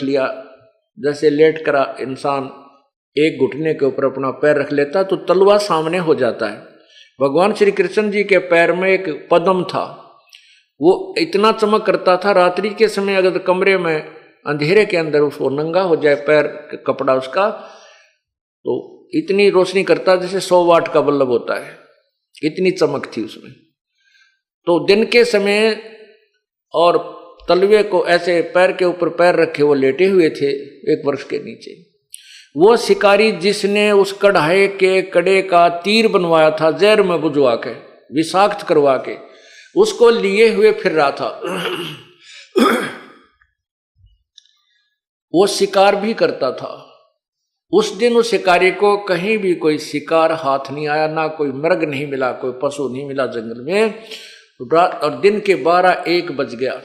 लिया, जैसे लेट कर इंसान एक घुटने के ऊपर अपना पैर रख लेता तो तलवा सामने हो जाता है। भगवान श्री कृष्ण जी के पैर में एक पद्म था, वो इतना चमक करता था, रात्रि के समय अगर कमरे में अंधेरे के अंदर उसको नंगा हो जाए पैर कपड़ा उसका, तो इतनी रोशनी करता जैसे 100 वाट का बल्ब होता है, इतनी चमक थी उसमें। तो दिन के समय और तलवे को ऐसे पैर के ऊपर पैर रखे वो लेटे हुए थे एक वृक्ष के नीचे। वो शिकारी जिसने उस कढ़ाई के कड़े का तीर बनवाया था जहर में बुझवा के, विषाक्त करवा के, उसको लिए हुए फिर रहा था। वो शिकार भी करता था। उस दिन उस शिकारी को कहीं भी कोई शिकार हाथ नहीं आया, ना कोई मृग नहीं मिला, कोई पशु नहीं मिला जंगल में। और दिन के 12-1 बज गया।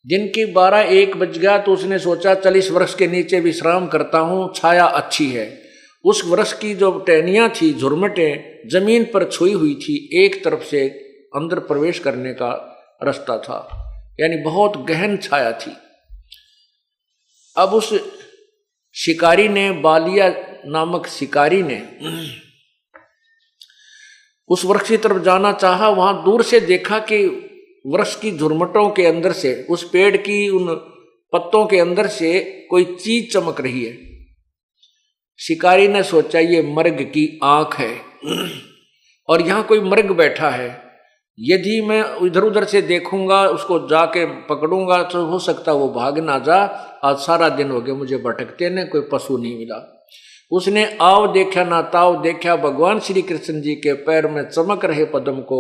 दिन के 12-1 बज गया तो उसने सोचा चल इस वृक्ष के नीचे विश्राम करता हूं, छाया अच्छी है। उस वृक्ष की जो टहनियां थी, झुरमटें जमीन पर छुई हुई थी, एक तरफ से अंदर प्रवेश करने का रास्ता था, यानी बहुत गहन छाया थी। अब उस शिकारी ने, बालिया नामक शिकारी ने उस वृक्ष की तरफ जाना चाहा। वहां दूर से देखा कि वृक्ष की झुरमटों के अंदर से, उस पेड़ की उन पत्तों के अंदर से कोई चीज चमक रही है। शिकारी ने सोचा ये मृग की आंख है और यहां कोई मृग बैठा है। यदि मैं इधर उधर से देखूंगा, उसको जाके पकड़ूंगा तो हो सकता वो भाग ना जा। आज सारा दिन हो गया मुझे भटकते ने, कोई पशु नहीं मिला। उसने आव देखा ना ताव देखा, भगवान श्री कृष्ण जी के पैर में चमक रहे पद्म को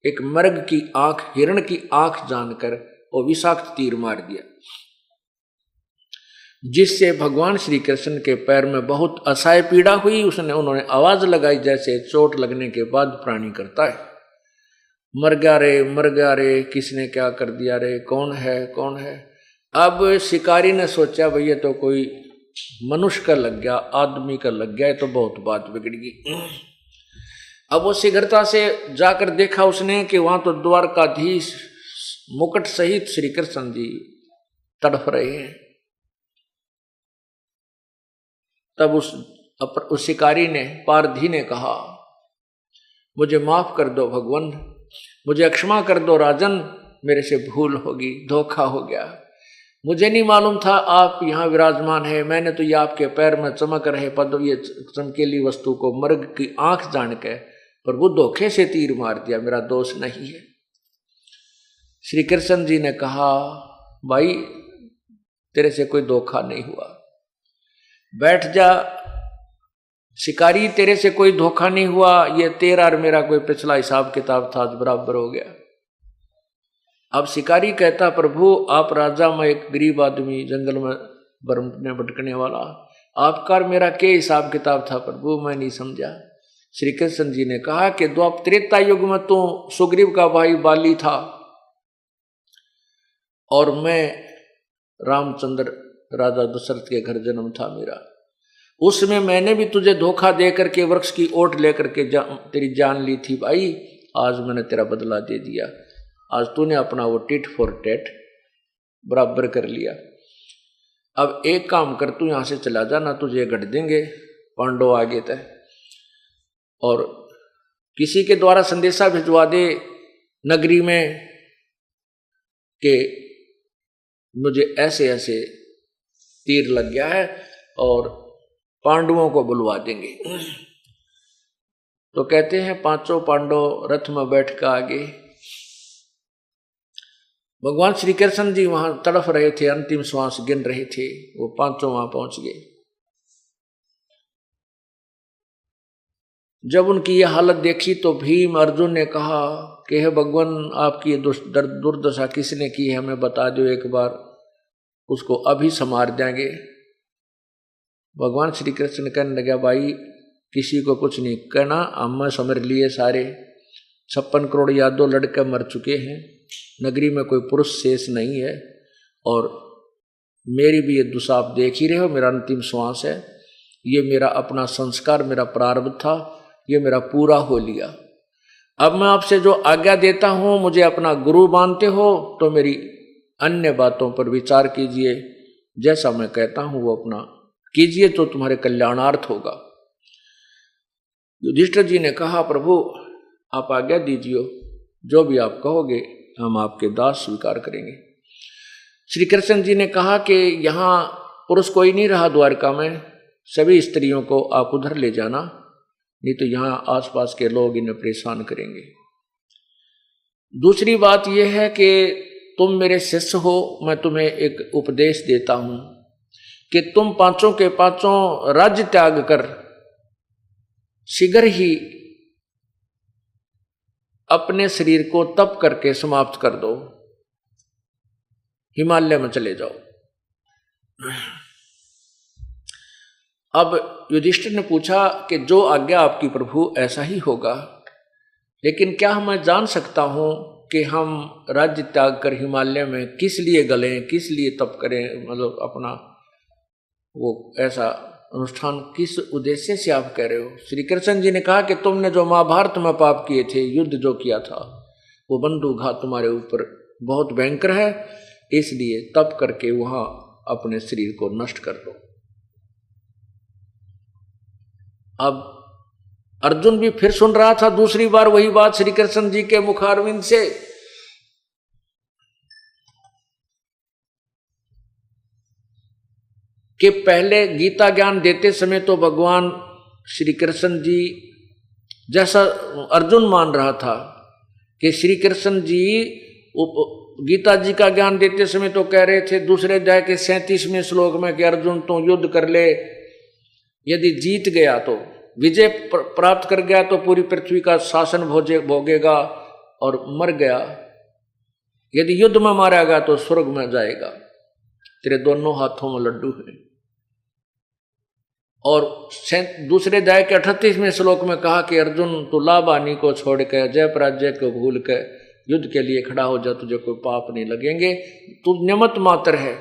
एक मृग की आंख, हिरण की आंख जानकर वो विषाक्त तीर मार दिया, जिससे भगवान श्री कृष्ण के पैर में बहुत असहाय पीड़ा हुई। उन्होंने आवाज लगाई जैसे चोट लगने के बाद प्राणी करता है, मर गया रे, किसने क्या कर दिया रे, कौन है। अब शिकारी ने सोचा भैया तो कोई मनुष्य का लग गया, आदमी का लग गया, तो बहुत बात बिगड़ गई। अब वो शीघ्रता से जाकर देखा उसने कि वहां तो द्वारकाधीश मुकुट सहित श्री कृष्ण जी तड़फ रहे हैं। तब उस शिकारी ने, पारधी ने कहा मुझे माफ कर दो भगवान, मुझे क्षमा कर दो राजन, मेरे से भूल होगी, धोखा हो गया। मुझे नहीं मालूम था आप यहाँ विराजमान है। मैंने तो ये आपके पैर में चमक रहे पद्म, ये चमकीली वस्तु को मृग की आंख जान के प्रभु धोखे से तीर मार दिया, मेरा दोष नहीं है। श्री कृष्ण जी ने कहा भाई तेरे से कोई धोखा नहीं हुआ, बैठ जा। शिकारी तेरे से कोई धोखा नहीं हुआ, ये तेरा और मेरा कोई पिछला हिसाब किताब था, आज बराबर हो गया। अब शिकारी कहता प्रभु आप राजा, मैं एक गरीब आदमी, जंगल में बरमने भटकने वाला, आपका और मेरा क्या हिसाब किताब था प्रभु, मैं नहीं समझा। श्री कृष्ण जी ने कहा कि द्वापर त्रेता युग में तो सुग्रीव का भाई बाली था और मैं रामचंद्र राजा दशरथ के घर जन्म था मेरा। उसमें मैंने भी तुझे धोखा दे करके वृक्ष की ओट लेकर के तेरी जान ली थी भाई। आज मैंने तेरा बदला दे दिया, आज तूने अपना वो टिट फॉर टेट बराबर कर लिया। अब एक काम कर, तू यहां से चला जा, ना तुझे गढ़ देंगे पांडव आगे तय, और किसी के द्वारा संदेशा भिजवा दे नगरी में कि मुझे ऐसे ऐसे तीर लग गया है और पांडवों को बुलवा देंगे। तो कहते हैं 5 पांडव रथ में बैठ कर आगे, भगवान श्री कृष्ण जी वहां तड़फ रहे थे, अंतिम श्वास गिन रहे थे, वो 5 वहां पहुंच गए। जब उनकी यह हालत देखी तो भीम अर्जुन ने कहा कि हे भगवान आपकी ये दुर्दशा किसने की है, हमें बता दो एक बार, उसको अभी संवार देंगे। भगवान श्री कृष्ण ने कहने लगा भाई किसी को कुछ नहीं कहना, हम समझ लिए सारे 56 करोड़ यादव लड़के मर चुके हैं, नगरी में कोई पुरुष शेष नहीं है, और मेरी भी ये दुसा आप देख ही रहे हो, मेरा अंतिम श्वास है, ये मेरा अपना संस्कार, मेरा प्रारब्ध था, ये मेरा पूरा हो लिया। अब मैं आपसे जो आज्ञा देता हूं, मुझे अपना गुरु मानते हो तो मेरी अन्य बातों पर विचार कीजिए, जैसा मैं कहता हूं वो अपना कीजिए तो तुम्हारे कल्याणार्थ होगा। युधिष्ठिर जी ने कहा, प्रभु आप आज्ञा दीजिए, जो भी आप कहोगे हम आपके दास स्वीकार करेंगे। श्री कृष्ण जी ने कहा कि यहाँ पुरुष कोई नहीं रहा द्वारका में, सभी स्त्रियों को आप उधर ले जाना, नहीं तो यहाँ आसपास के लोग इन्हें परेशान करेंगे। दूसरी बात यह है कि तुम मेरे शिष्य हो, मैं तुम्हें एक उपदेश देता हूं कि तुम पांचों के पांचों राज्य त्याग कर शीघ्र ही अपने शरीर को तप करके समाप्त कर दो, हिमालय में चले जाओ। अब युधिष्ठिर ने पूछा कि जो आज्ञा आपकी प्रभु ऐसा ही होगा, लेकिन क्या मैं जान सकता हूं कि हम राज्य त्याग कर हिमालय में किस लिए गलें, किस लिए तप करें, मतलब अपना वो ऐसा अनुष्ठान किस उद्देश्य से आप कह रहे हो। श्री कृष्ण जी ने कहा कि तुमने जो महाभारत में पाप किए थे, युद्ध जो किया था, वो बंदूकघात तुम्हारे ऊपर बहुत भयंकर है, इसलिए तप करके वहां अपने शरीर को नष्ट कर दो। अब अर्जुन भी फिर सुन रहा था दूसरी बार वही बात श्री कृष्ण जी के मुखारविंद से। कि पहले गीता ज्ञान देते समय तो भगवान श्री कृष्ण जी, जैसा अर्जुन मान रहा था कि श्री कृष्ण जी गीता जी का ज्ञान देते समय तो कह रहे थे दूसरे अध्याय के 37वें श्लोक में कि अर्जुन तू युद्ध कर ले, यदि जीत गया तो विजय प्राप्त कर गया तो पूरी पृथ्वी का शासन भोगेगा, और मर गया यदि युद्ध में मारा गया तो स्वर्ग में जाएगा, तेरे दोनों हाथों में लड्डू है। और दूसरे अध्याय के 38वें श्लोक में कहा कि अर्जुन तू लाभ हानि को छोड़ के जय पराजय को भूल के युद्ध के लिए खड़ा हो जा, तुझे कोई पाप नहीं लगेंगे, तू निमित्त मात्र है।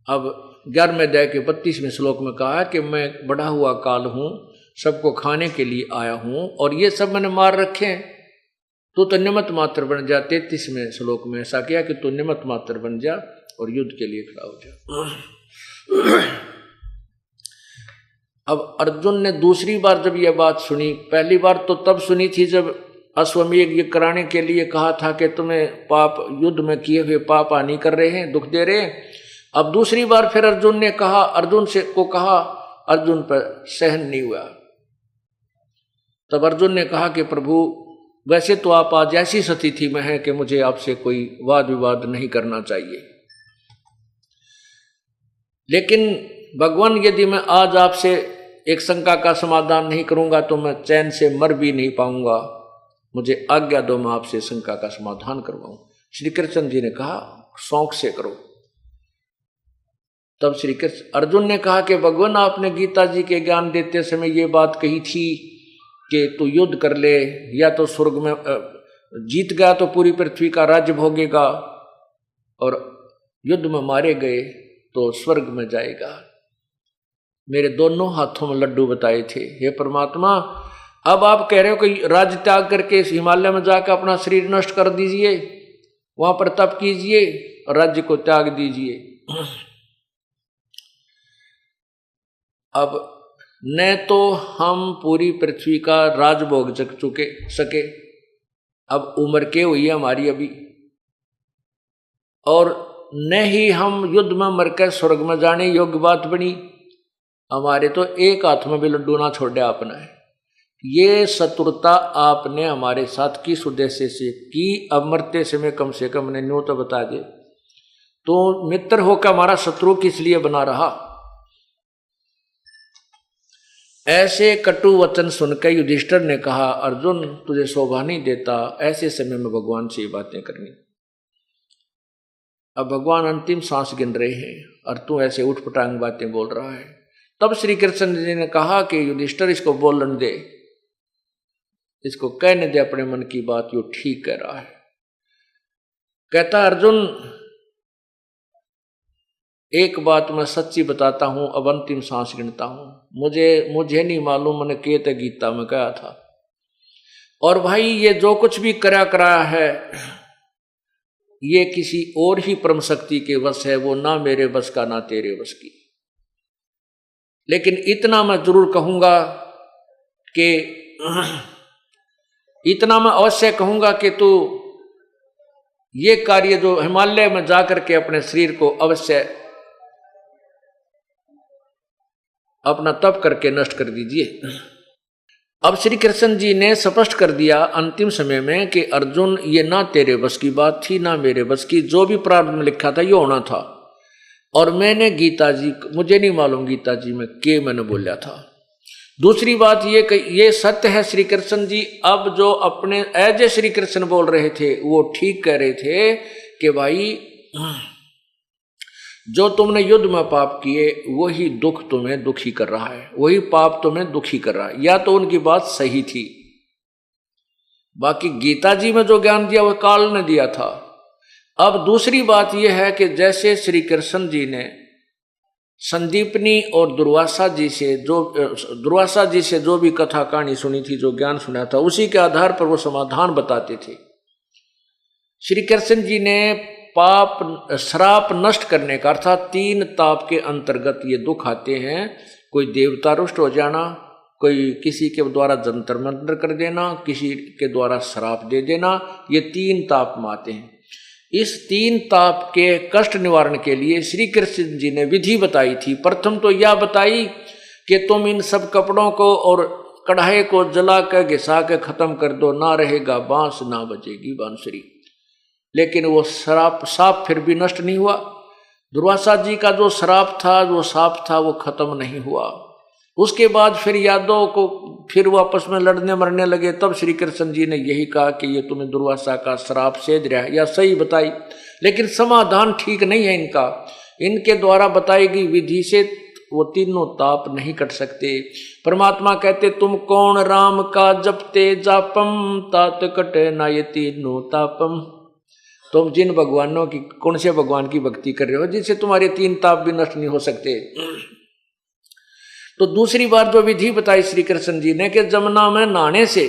अब 11वें अध्याय के 32वें श्लोक में कहा कि मैं बढ़ा हुआ काल हूं, सबको खाने के लिए आया हूं, और ये सब मैंने मार रखे हैं, तू तो निमित्त मात्र बन जा। 33वें श्लोक में ऐसा किया कि तू निमित्त मात्र बन जा और युद्ध के लिए खड़ा हो जा। अब अर्जुन ने दूसरी बार जब यह बात सुनी, पहली बार तो तब सुनी थी जब अश्वमेध यज्ञ कराने के लिए कहा था कि तुम्हें पाप, युद्ध में किए हुए पाप हानि कर रहे हैं, दुख दे रहे हैं। अब दूसरी बार फिर अर्जुन ने कहा, अर्जुन से को कहा, अर्जुन पर सहन नहीं हुआ। तब अर्जुन ने कहा कि प्रभु वैसे तो आप आज ऐसी स्थिति में हैं कि मुझे आपसे कोई वाद विवाद नहीं करना चाहिए, लेकिन भगवान यदि मैं आज आपसे एक शंका का समाधान नहीं करूंगा तो मैं चैन से मर भी नहीं पाऊंगा, मुझे आज्ञा दो मैं आपसे शंका का समाधान करवाऊं। श्री कृष्ण जी ने कहा शौक से करो। तब श्री कृष्ण अर्जुन ने कहा कि भगवान आपने गीता जी के ज्ञान देते समय ये बात कही थी कि तू युद्ध कर ले, या तो स्वर्ग में जीत गया तो पूरी पृथ्वी का राज्य भोगेगा, और युद्ध में मारे गए तो स्वर्ग में जाएगा। मेरे दोनों हाथों में लड्डू बताए थे। हे परमात्मा, अब आप कह रहे हो कि राज्य त्याग करके हिमालय में जाकर अपना शरीर नष्ट कर दीजिए, वहां पर तप कीजिए और राज्य को त्याग दीजिए। अब न तो हम पूरी पृथ्वी का राजभोग चुके सके, अब उम्र के हुई है हमारी अभी, और न ही हम युद्ध में मरकर स्वर्ग में जाने योग्य बात बनी। हमारे तो एक हाथ में भी लड्डू ना छोड़े आपने। ये शत्रुता आपने हमारे साथ किस उद्देश्य से की, अब मरते समय कम से कम ने न्यू तो बता दे। तो मित्र होकर हमारा शत्रु किस लिए बना रहा? ऐसे कटु वचन सुनकर युधिष्ठिर ने कहा, अर्जुन तुझे शोभा नहीं देता ऐसे समय में भगवान से ये बातें करनी। अब भगवान अंतिम सांस गिन रहे हैं और तू ऐसे उठपटांग बातें बोल रहा है। तब श्री कृष्ण जी ने कहा कि युधिष्ठिर इसको बोलने दे, इसको कहने दे अपने मन की बात, यो ठीक कह रहा है। कहता अर्जुन एक बात मैं सच्ची बताता हूं, अब अंतिम सांस गिनता हूं, मुझे नहीं मालूम मैंने केत गीता में कहा था। और भाई ये जो कुछ भी करा है ये किसी और ही परम शक्ति के वश है, वो ना मेरे बस का ना तेरे बस की। लेकिन इतना मैं जरूर कहूंगा कि इतना मैं अवश्य कहूंगा कि तू ये कार्य जो हिमालय में जाकर के अपने शरीर को अवश्य अपना तप करके नष्ट कर दीजिए। अब श्री कृष्ण जी ने स्पष्ट कर दिया अंतिम समय में कि अर्जुन ये ना तेरे बस की बात थी ना मेरे बस की, जो भी प्रारंभ में लिखा था ये होना था। और मैंने गीता जी, मुझे नहीं मालूम गीता जी में के मैंने बोला था। दूसरी बात ये कि ये सत्य है श्री कृष्ण जी, अब जो अपने एज श्री कृष्ण बोल रहे थे वो ठीक कह रहे थे कि भाई जो तुमने युद्ध में पाप किए वही दुख तुम्हें दुखी कर रहा है, वही पाप तुम्हें दुखी कर रहा है। या तो उनकी बात सही थी, बाकी गीता जी में जो ज्ञान दिया वह काल ने दिया था। अब दूसरी बात यह है कि जैसे श्री कृष्ण जी ने संदीपनी और दुर्वासा जी से जो भी कथा कहानी सुनी थी, जो ज्ञान सुना था, उसी के आधार पर वो समाधान बताते थे। श्री कृष्ण जी ने पाप श्राप नष्ट करने का अर्थात 3 ताप के अंतर्गत ये दुख आते हैं। कोई देवता रुष्ट हो जाना, कोई किसी के द्वारा जंतर मंतर कर देना, किसी के द्वारा श्राप दे देना, ये 3 ताप में आते हैं। इस 3 ताप के कष्ट निवारण के लिए श्री कृष्ण जी ने विधि बताई थी। प्रथम तो यह बताई कि तुम इन सब कपड़ों को और कढ़ाई को जला कर घिसा के खत्म कर दो, ना रहेगा बांस ना बजेगी बांसुरी। लेकिन वो साप फिर भी नष्ट नहीं हुआ। दुर्वासा जी का जो श्राप था, जो साप था, वो खत्म नहीं हुआ। उसके बाद फिर यादव को फिर वापस में लड़ने मरने लगे। तब श्री कृष्ण जी ने यही कहा कि ये तुम्हें दुर्वासा का श्राप सेध रहा है, या सही बताई, लेकिन समाधान ठीक नहीं है इनका। इनके द्वारा बताई गई विधि से वो तीनों ताप नहीं कट सकते। परमात्मा कहते तुम कौन राम का जपते जापम, तात कटे ना ये तीनों तापम। तुम जिन भगवानों की, कौन से भगवान की भक्ति कर रहे हो जिनसे तुम्हारे 3 ताप भी नष्ट नहीं हो सकते। तो दूसरी बार जो विधि बताई श्री कृष्ण जी ने कि जमुना में नहाने से,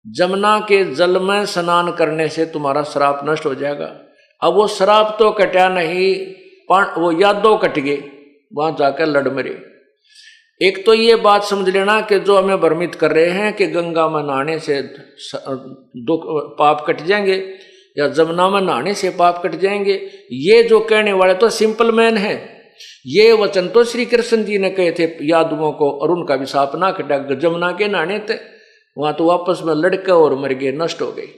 जमुना के जल में स्नान करने से तुम्हारा श्राप नष्ट हो जाएगा। अब वो श्राप तो कटा नहीं, वो यादव कट गए, वहां जाकर लड़ मरे। एक तो ये बात समझ लेना कि जो हमें भ्रमित कर रहे हैं कि गंगा में नहाने से दुख पाप कट जाएंगे या जमुना में नहाने से पाप कट जाएंगे, ये जो कहने वाले तो सिंपल मैन है। ये वचन तो श्री कृष्ण जी ने कहे थे यादवों को, और उनका भी साप ना कटा। जमुना के नहाने थे, वहां तो वापस में लड़के और मर गए, नष्ट हो गए।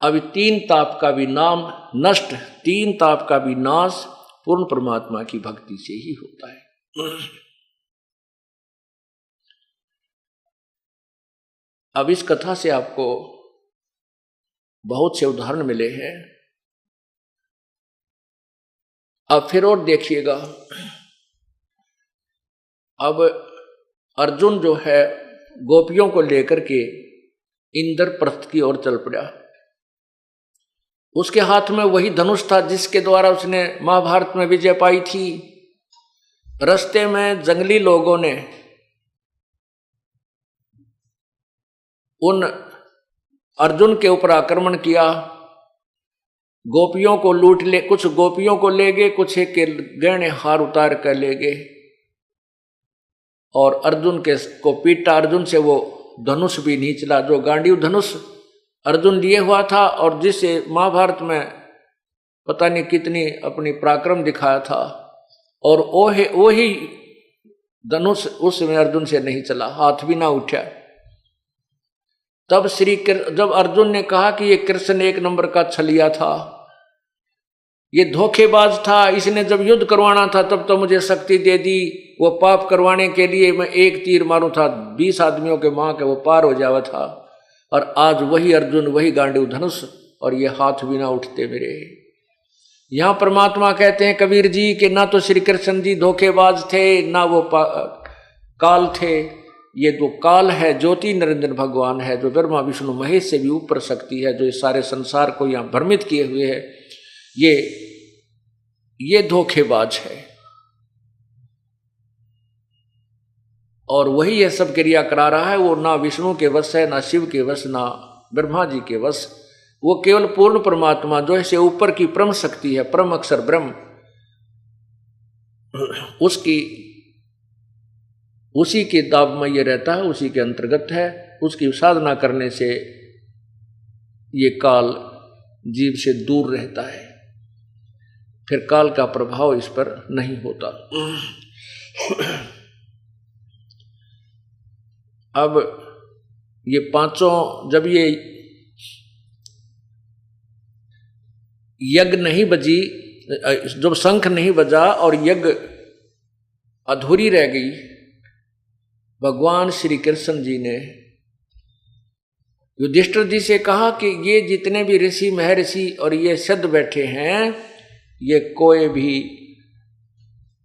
अभी 3 ताप का भी नाम नष्ट, 3 ताप का भी नाश पूर्ण परमात्मा की भक्ति से ही होता है। अब इस कथा से आपको बहुत से उदाहरण मिले हैं। अब फिर और देखिएगा, अब अर्जुन जो है गोपियों को लेकर के इंद्रप्रस्थ की ओर चल पड़ा। उसके हाथ में वही धनुष था जिसके द्वारा उसने महाभारत में विजय पाई थी। रास्ते में जंगली लोगों ने उन अर्जुन के ऊपर आक्रमण किया, गोपियों को लूट ले, कुछ गोपियों को ले गए, कुछ एक के गहने हार उतार कर ले गए और अर्जुन के को पीटा। अर्जुन से वो धनुष भी नहीं चला, जो गांडीव धनुष अर्जुन लिए हुआ था और जिसे महाभारत में पता नहीं कितनी अपनी पराक्रम दिखाया था, और वो ही धनुष उसमें अर्जुन से नहीं चला, हाथ भी ना उठा। तब जब अर्जुन ने कहा कि ये कृष्ण 1 नंबर का छलिया था, ये धोखेबाज था, इसने जब युद्ध करवाना था तब तो मुझे शक्ति दे दी, वो पाप करवाने के लिए मैं 1 तीर मारूं था 20 आदमियों के मां के वो पार हो जावा था, और आज वही अर्जुन, वही गांडीव धनुष, और ये हाथ भी ना उठते मेरे। यहां परमात्मा कहते हैं कबीर जी कि ना तो श्री कृष्ण जी धोखेबाज थे, ना वो काल थे। ये जो काल है ज्योति निरंजन भगवान है, जो ब्रह्मा विष्णु महेश से भी ऊपर शक्ति है, जो इस सारे संसार को यहाँ भ्रमित किए हुए है, ये धोखेबाज है। और वही यह सब क्रिया करा रहा है। वो ना विष्णु के वश है, ना शिव के वश, ना ब्रह्मा जी के वश, वो केवल पूर्ण परमात्मा जो ऐसे ऊपर की परम शक्ति है, परम अक्षर ब्रह्म, उसी के दाब में ये रहता है, उसी के अंतर्गत है। उसकी साधना करने से ये काल जीव से दूर रहता है, फिर काल का प्रभाव इस पर नहीं होता। अब ये पांचों, जब ये यज्ञ नहीं बजी, जब शंख नहीं बजा और यज्ञ अधूरी रह गई, भगवान श्री कृष्ण जी ने युधिष्ठिर जी से कहा कि ये जितने भी ऋषि महर्षि और ये सिद्ध बैठे हैं, ये कोई भी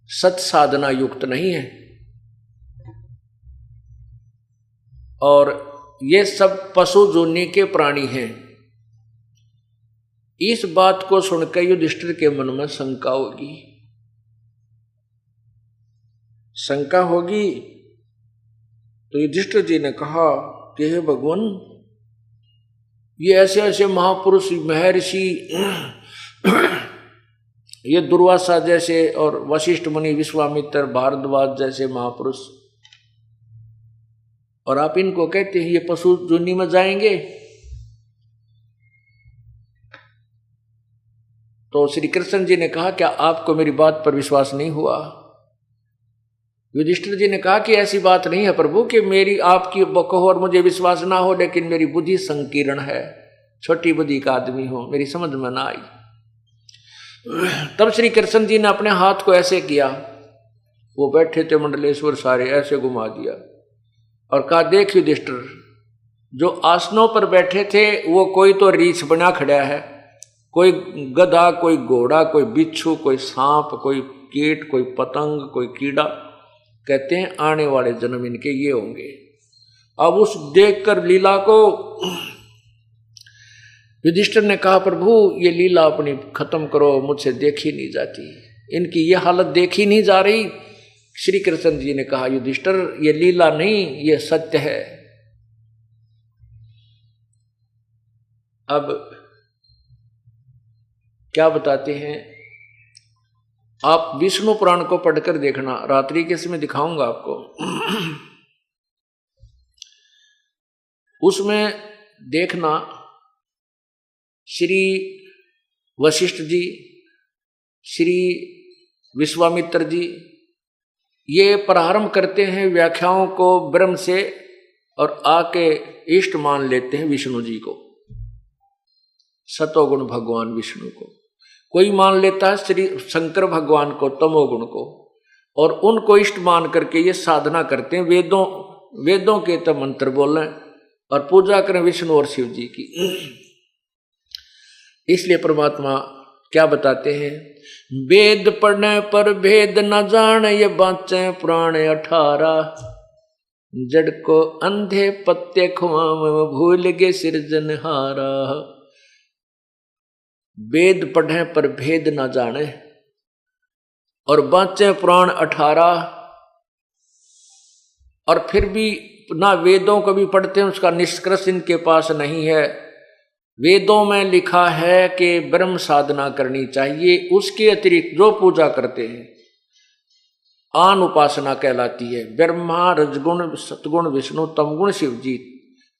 सत साधना युक्त नहीं है, और ये सब पशु जोनि के प्राणी हैं। इस बात को सुनकर युधिष्ठिर के मन में शंका होगी, शंका होगी। तो युधिष्ठिर जी ने कहा कि हे भगवान, ये ऐसे ऐसे महापुरुष महर्षि, ये दुर्वासा जैसे और वशिष्ठ मुनि, विश्वामित्र, भारद्वाज जैसे महापुरुष, और आप इनको कहते हैं ये पशु जोनि में जाएंगे। तो श्री कृष्ण जी ने कहा क्या आपको मेरी बात पर विश्वास नहीं हुआ? युधिष्ठिर जी ने कहा कि ऐसी बात नहीं है प्रभु कि मेरी आपकी कहो और मुझे विश्वास ना हो, लेकिन मेरी बुद्धि संकीर्ण है, छोटी बुद्धि का आदमी हो, मेरी समझ में ना आई। तब श्री कृष्ण जी ने अपने हाथ को ऐसे किया, वो बैठे थे मंडलेश्वर सारे, ऐसे घुमा दिया और कहा देख युधिष्ठिर, जो आसनों पर बैठे थे वो कोई तो रीछ बना खड़ा है, कोई गधा, कोई घोड़ा, कोई बिच्छू, कोई सांप, कोई कीट, कोई पतंग, कोई कीड़ा, कहते हैं आने वाले जन्म इनके ये होंगे। अब उस देखकर लीला को युधिष्ठिर ने कहा प्रभु ये लीला अपनी खत्म करो, मुझसे देखी नहीं जाती, इनकी ये हालत देखी नहीं जा रही। श्री कृष्ण जी ने कहा युधिष्ठिर ये लीला नहीं, ये सत्य है। अब क्या बताते हैं, आप विष्णु पुराण को पढ़कर देखना, रात्रि के समय दिखाऊंगा आपको। उसमें देखना श्री वशिष्ठ जी, श्री विश्वामित्र जी ये प्रारंभ करते हैं व्याख्याओं को ब्रह्म से, और आके इष्ट मान लेते हैं विष्णु जी को, सतोगुण भगवान विष्णु को। कोई मान लेता है श्री शंकर भगवान को, तमोगुण को, और उनको इष्ट मान करके ये साधना करते हैं, वेदों के तो मंत्र बोलें और पूजा करें विष्णु और शिव जी की। इसलिए परमात्मा क्या बताते हैं, वेद पढ़ने पर भेद न जाने, ये बाँचे पुराण 18, जड़ को अंधे पत्ते खुआम, भूल गे सिरजनहारा। वेद पढ़े पर भेद न जाने और बाँचे पुराण 18, और फिर भी ना वेदों को भी पढ़ते हैं, उसका निष्कर्ष इनके पास नहीं है। वेदों में लिखा है कि ब्रह्म साधना करनी चाहिए, उसके अतिरिक्त जो पूजा करते हैं आन उपासना कहलाती है। ब्रह्मा, रजगुण, सतगुण, विष्णु, तमगुण, शिव जी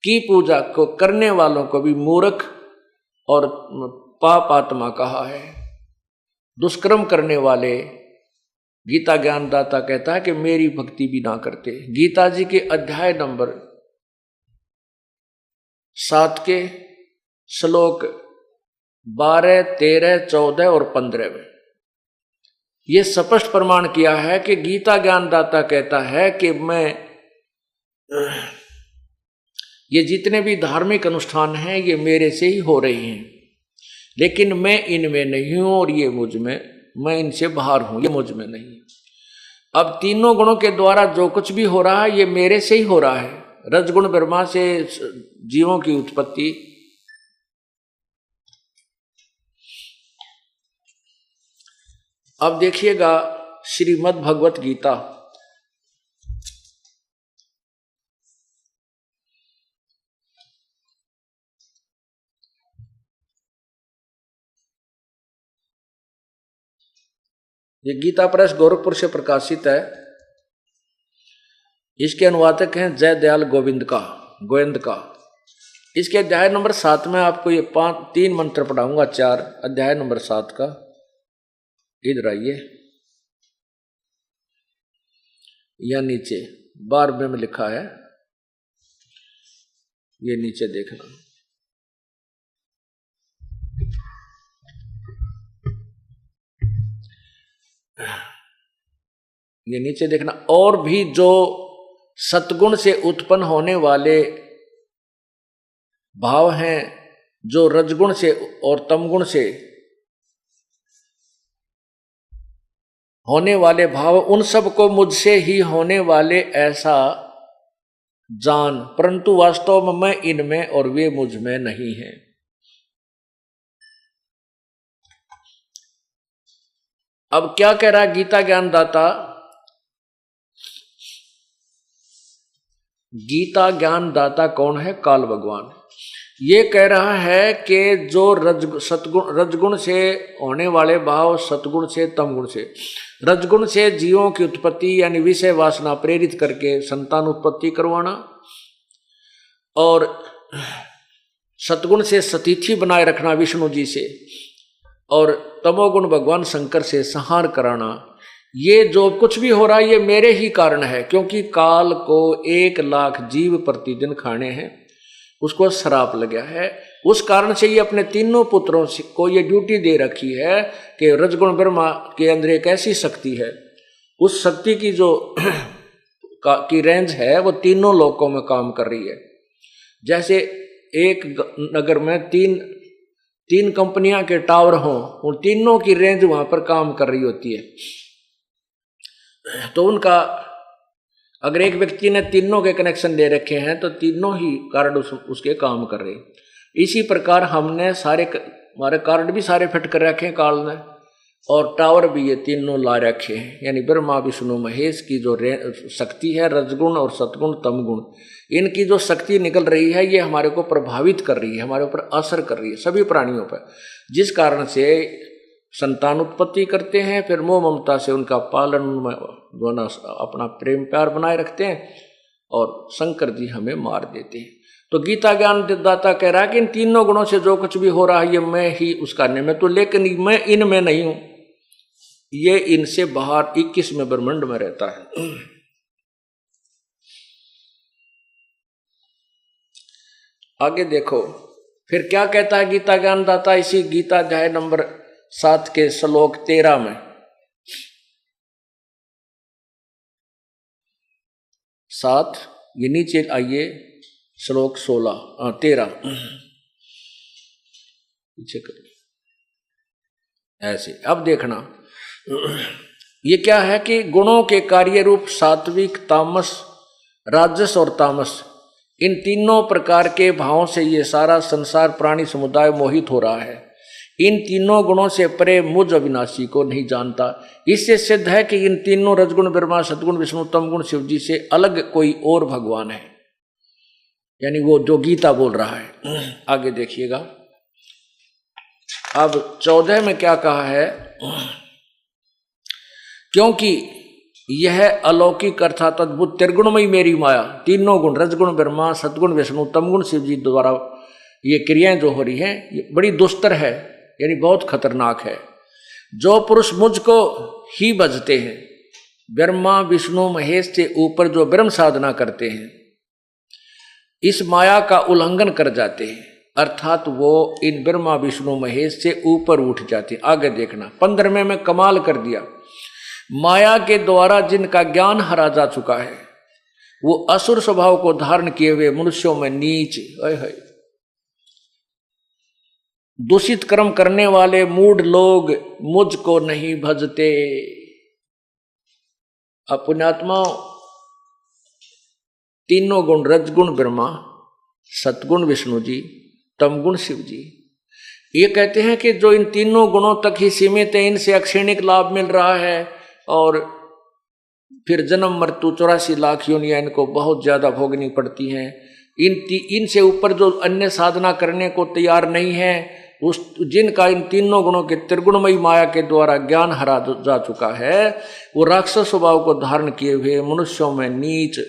की पूजा को करने वालों को भी मूर्ख और पाप आत्मा कहा है। दुष्कर्म करने वाले, गीता ज्ञानदाता कहता है कि मेरी भक्ति भी ना करते। गीता जी के अध्याय नंबर 7 के श्लोक 12, 13, 14 और 15 में ये स्पष्ट प्रमाण किया है कि गीता ज्ञानदाता कहता है कि मैं ये जितने भी धार्मिक अनुष्ठान हैं ये मेरे से ही हो रहे हैं, लेकिन मैं इनमें नहीं हूं और ये मुझ में, मैं इनसे बाहर हूं, ये मुझ में नहीं। अब तीनों गुणों के द्वारा जो कुछ भी हो रहा है ये मेरे से ही हो रहा है। रजगुण ब्रह्मा से जीवों की उत्पत्ति, अब देखिएगा श्रीमद् भगवत गीता ये गीता प्रेस गोरखपुर से प्रकाशित है। इसके अनुवादक हैं जय दयाल गोविंद का। इसके अध्याय नंबर 7 में आपको ये 3 मंत्र पढ़ाऊंगा, 4 अध्याय नंबर 7 का। इधर आइए, या नीचे 12वें में लिखा है, ये नीचे देखना। ये नीचे देखना। और भी जो सतगुण से उत्पन्न होने वाले भाव हैं, जो रजगुण से और तमगुण से होने वाले भाव, उन सब को मुझसे ही होने वाले ऐसा जान, परंतु वास्तव में मैं इनमें और वे मुझ में नहीं हैं। अब क्या कह रहा है गीता ज्ञानदाता? गीता ज्ञानदाता कौन है? काल भगवान। ये कह रहा है कि जो रजगुण से होने वाले भाव, सतगुण से, तमगुण से, रजगुण से जीवों की उत्पत्ति यानी विषय वासना प्रेरित करके संतान उत्पत्ति करवाना, और सतगुण से सतीथि बनाए रखना विष्णु जी से, और तमोगुण भगवान शंकर से संहार कराना, ये जो कुछ भी हो रहा है ये मेरे ही कारण है। क्योंकि काल को 1 लाख जीव प्रतिदिन खाने हैं, उसको श्राप लगा है। उस कारण से ये अपने तीनों पुत्रों को ये ड्यूटी दे रखी है कि रजगुण ब्रह्मा के अंदर एक ऐसी शक्ति है, उस शक्ति की जो की रेंज है वो तीनों लोकों में काम कर रही है। जैसे एक नगर में तीन कंपनियां के टावर हों, उन तीनों की रेंज वहां पर काम कर रही होती है। तो उनका अगर एक व्यक्ति ने तीनों के कनेक्शन ले रखे हैं तो तीनों ही कार्ड उसके काम कर रहे हैं। इसी प्रकार हमने हमारे कार्ड भी सारे फिट कर रखे हैं काल ने, और टावर भी ये तीनों ला रखे हैं। यानी ब्रह्मा विष्णु महेश की जो शक्ति है, रजगुण और सतगुण तमगुण, इनकी जो शक्ति निकल रही है ये हमारे को प्रभावित कर रही है, हमारे ऊपर असर कर रही है सभी प्राणियों पर, जिस कारण से संतान उत्पत्ति करते हैं, फिर मोह ममता से उनका पालन दोनों अपना प्रेम प्यार बनाए रखते हैं, और शंकर जी हमें मार देते हैं। तो गीता ज्ञान दाता कह रहा है कि इन तीनों गुणों से जो कुछ भी हो रहा है ये मैं ही उसका निमित्त, तो लेकिन मैं इनमें नहीं हूं, ये इनसे बाहर 21वें ब्रह्मांड में रहता है। आगे देखो फिर क्या कहता है गीता ज्ञान दाता इसी गीता अध्याय नंबर 7 के श्लोक 13 में। 7 ये नीचे आइए, श्लोक 13 पीछे करिए ऐसे। अब देखना ये क्या है कि गुणों के कार्य रूप सात्विक, तामस, राजस और तामस, इन तीनों प्रकार के भावों से ये सारा संसार प्राणी समुदाय मोहित हो रहा है। इन तीनों गुणों से परे मुझ अविनाशी को नहीं जानता। इससे सिद्ध है कि इन तीनों रजगुण ब्रह्मा, सतगुण विष्णु, तमगुण शिव जी से अलग कोई और भगवान है, यानी वो जो गीता बोल रहा है। आगे देखिएगा, अब 14 में क्या कहा है, क्योंकि यह अलौकिक अर्थात अद्भुत त्रिगुणमयी मेरी माया, तीनों गुण रजगुण ब्रह्मा, सतगुण विष्णु, तमगुण शिव जी द्वारा ये क्रियाएं जो हो रही हैं ये बड़ी दुस्तर है, यानी बहुत खतरनाक है। जो पुरुष मुझको ही भजते हैं, ब्रह्मा विष्णु महेश से ऊपर जो ब्रह्म साधना करते हैं, इस माया का उल्लंघन कर जाते हैं, अर्थात वो इन ब्रह्मा विष्णु महेश से ऊपर उठ जाते हैं। आगे देखना 15वें में कमाल कर दिया, माया के द्वारा जिनका ज्ञान हरा जा चुका है, वो असुर स्वभाव को धारण किए हुए मनुष्यों में नीच दूषित कर्म करने वाले मूढ़ लोग मुझको नहीं भजते। पुण्यात्मा तीनों गुण रजगुण ब्रह्मा, सतगुण विष्णु जी, तमगुण शिव जी, ये कहते हैं कि जो इन तीनों गुणों तक ही सीमित है, इनसे अक्षणिक लाभ मिल रहा है, और फिर जन्म मृत्यु 84 लाख योनियां इनको बहुत ज्यादा भोगनी पड़ती हैं। इनसे ऊपर जो अन्य साधना करने को तैयार नहीं है, उस जिनका इन तीनों गुणों के त्रिगुणमयी माया के द्वारा ज्ञान हरा जा चुका है, वो राक्षस स्वभाव को धारण किए हुए मनुष्यों में नीच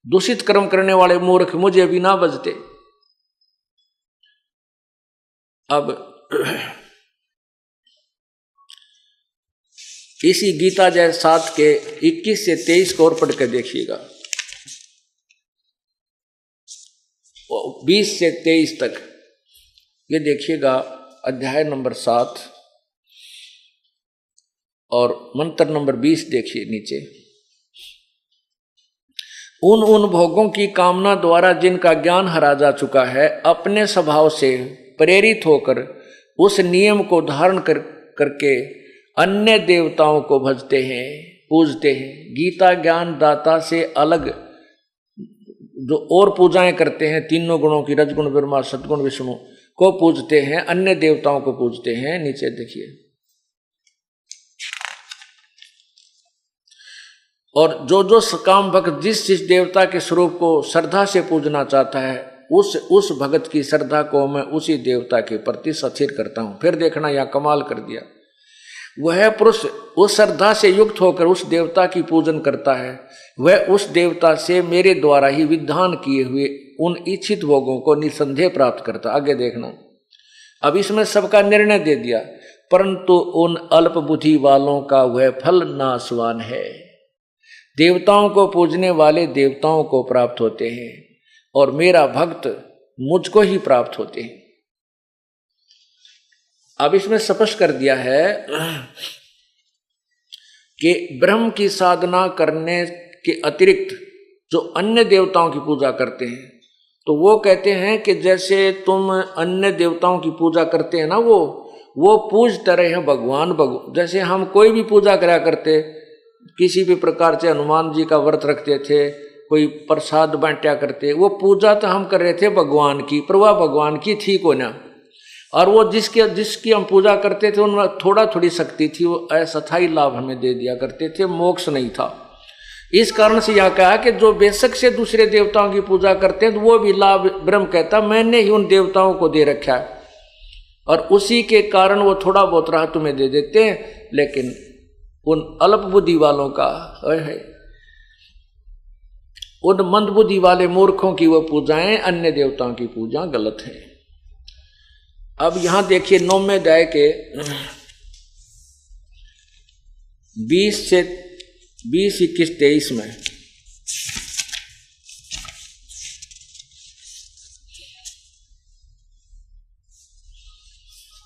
दूषित कर्म करने वाले मूर्ख मुझे भी ना बजते। अब इसी गीता जय 7 के 21 से 23 को और पढ़ कर देखिएगा, 20 से 23 तक ये देखिएगा, अध्याय नंबर 7 और मंत्र नंबर 20 देखिए नीचे। उन भोगों की कामना द्वारा जिनका ज्ञान हरा जा चुका है, अपने स्वभाव से प्रेरित होकर उस नियम को धारण करके अन्य देवताओं को भजते हैं, पूजते हैं। गीता ज्ञान दाता से अलग जो और पूजाएं करते हैं, तीनों गुणों की, रजगुण ब्रह्मा सद्गुण विष्णु को पूजते हैं, अन्य देवताओं को पूजते हैं। नीचे देखिए, और जो सकाम भक्त जिस देवता के स्वरूप को श्रद्धा से पूजना चाहता है, उस भगत की श्रद्धा को मैं उसी देवता के प्रति स्थिर करता हूं। फिर देखना, यह कमाल कर दिया। वह पुरुष उस श्रद्धा से युक्त होकर उस देवता की पूजन करता है, वह उस देवता से मेरे द्वारा ही विधान किए हुए उन इच्छित भोगों को निसंदेह प्राप्त करता। आगे देखना, अब इसमें सबका निर्णय दे दिया, परंतु उन अल्प बुद्धि वालों का वह फल नाशवान है। देवताओं को पूजने वाले देवताओं को प्राप्त होते हैं और मेरा भक्त मुझको ही प्राप्त होते हैं। अब इसमें स्पष्ट कर दिया है कि ब्रह्म की साधना करने के अतिरिक्त जो अन्य देवताओं की पूजा करते हैं, तो वो कहते हैं कि जैसे तुम अन्य देवताओं की पूजा करते हैं ना, वो पूजते रहे हैं भगवान। जैसे हम कोई भी पूजा करा करते, किसी भी प्रकार से हनुमान जी का व्रत रखते थे, कोई प्रसाद बांटा करते, वो पूजा तो हम कर रहे थे भगवान की, पर वह भगवान की थी को ना। और वो जिसकी हम पूजा करते थे उनमें थोड़ी शक्ति थी, वो अस्थायी लाभ हमें दे दिया करते थे, मोक्ष नहीं था। इस कारण से यह कहा कि जो बेशक से दूसरे देवताओं की पूजा करते हैं, तो वो भी लाभ ब्रह्म कहता मैंने ही उन देवताओं को दे रखा है, और उसी के कारण वो थोड़ा बहुत राह तुम्हें दे देते हैं। लेकिन उन अल्प बुद्धि वालों का है, उन मंद बुद्धि वाले मूर्खों की वो पूजाएं, अन्य देवताओं की पूजा गलत है। अब यहां देखिए 9वें अध्याय के 20 से 20, 21, 23 में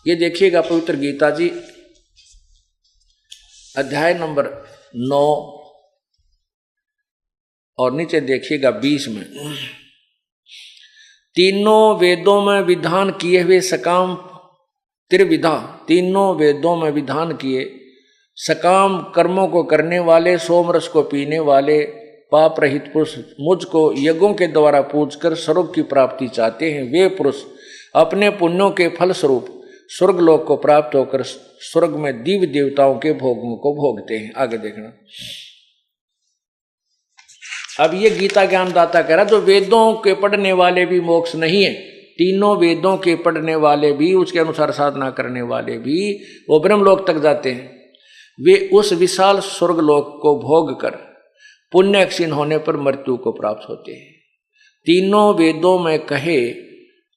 ये देखिएगा, पवित्र गीता जी अध्याय नंबर 9 और नीचे देखिएगा 20 में। तीनों वेदों में विधान किए हुए सकाम त्रिविधा, तीनों वेदों में विधान किए सकाम कर्मों को करने वाले, सोमरस को पीने वाले पाप रहित पुरुष मुझको यज्ञों के द्वारा पूजकर स्वर्ग की प्राप्ति चाहते हैं। वे पुरुष अपने पुण्यों के फल स्वरूप स्वर्गलोक को प्राप्त होकर स्वर्ग में दिव्य देवताओं के भोगों को भोगते हैं। आगे देखना, अब ये गीता ज्ञानदाता कह रहा जो वेदों के पढ़ने वाले भी मोक्ष नहीं है, तीनों वेदों के पढ़ने वाले भी, उसके अनुसार साधना करने वाले भी वो ब्रह्मलोक तक जाते हैं। वे उस विशाल स्वर्गलोक को भोग कर पुण्य क्षीण होने पर मृत्यु को प्राप्त होते हैं। तीनों वेदों में कहे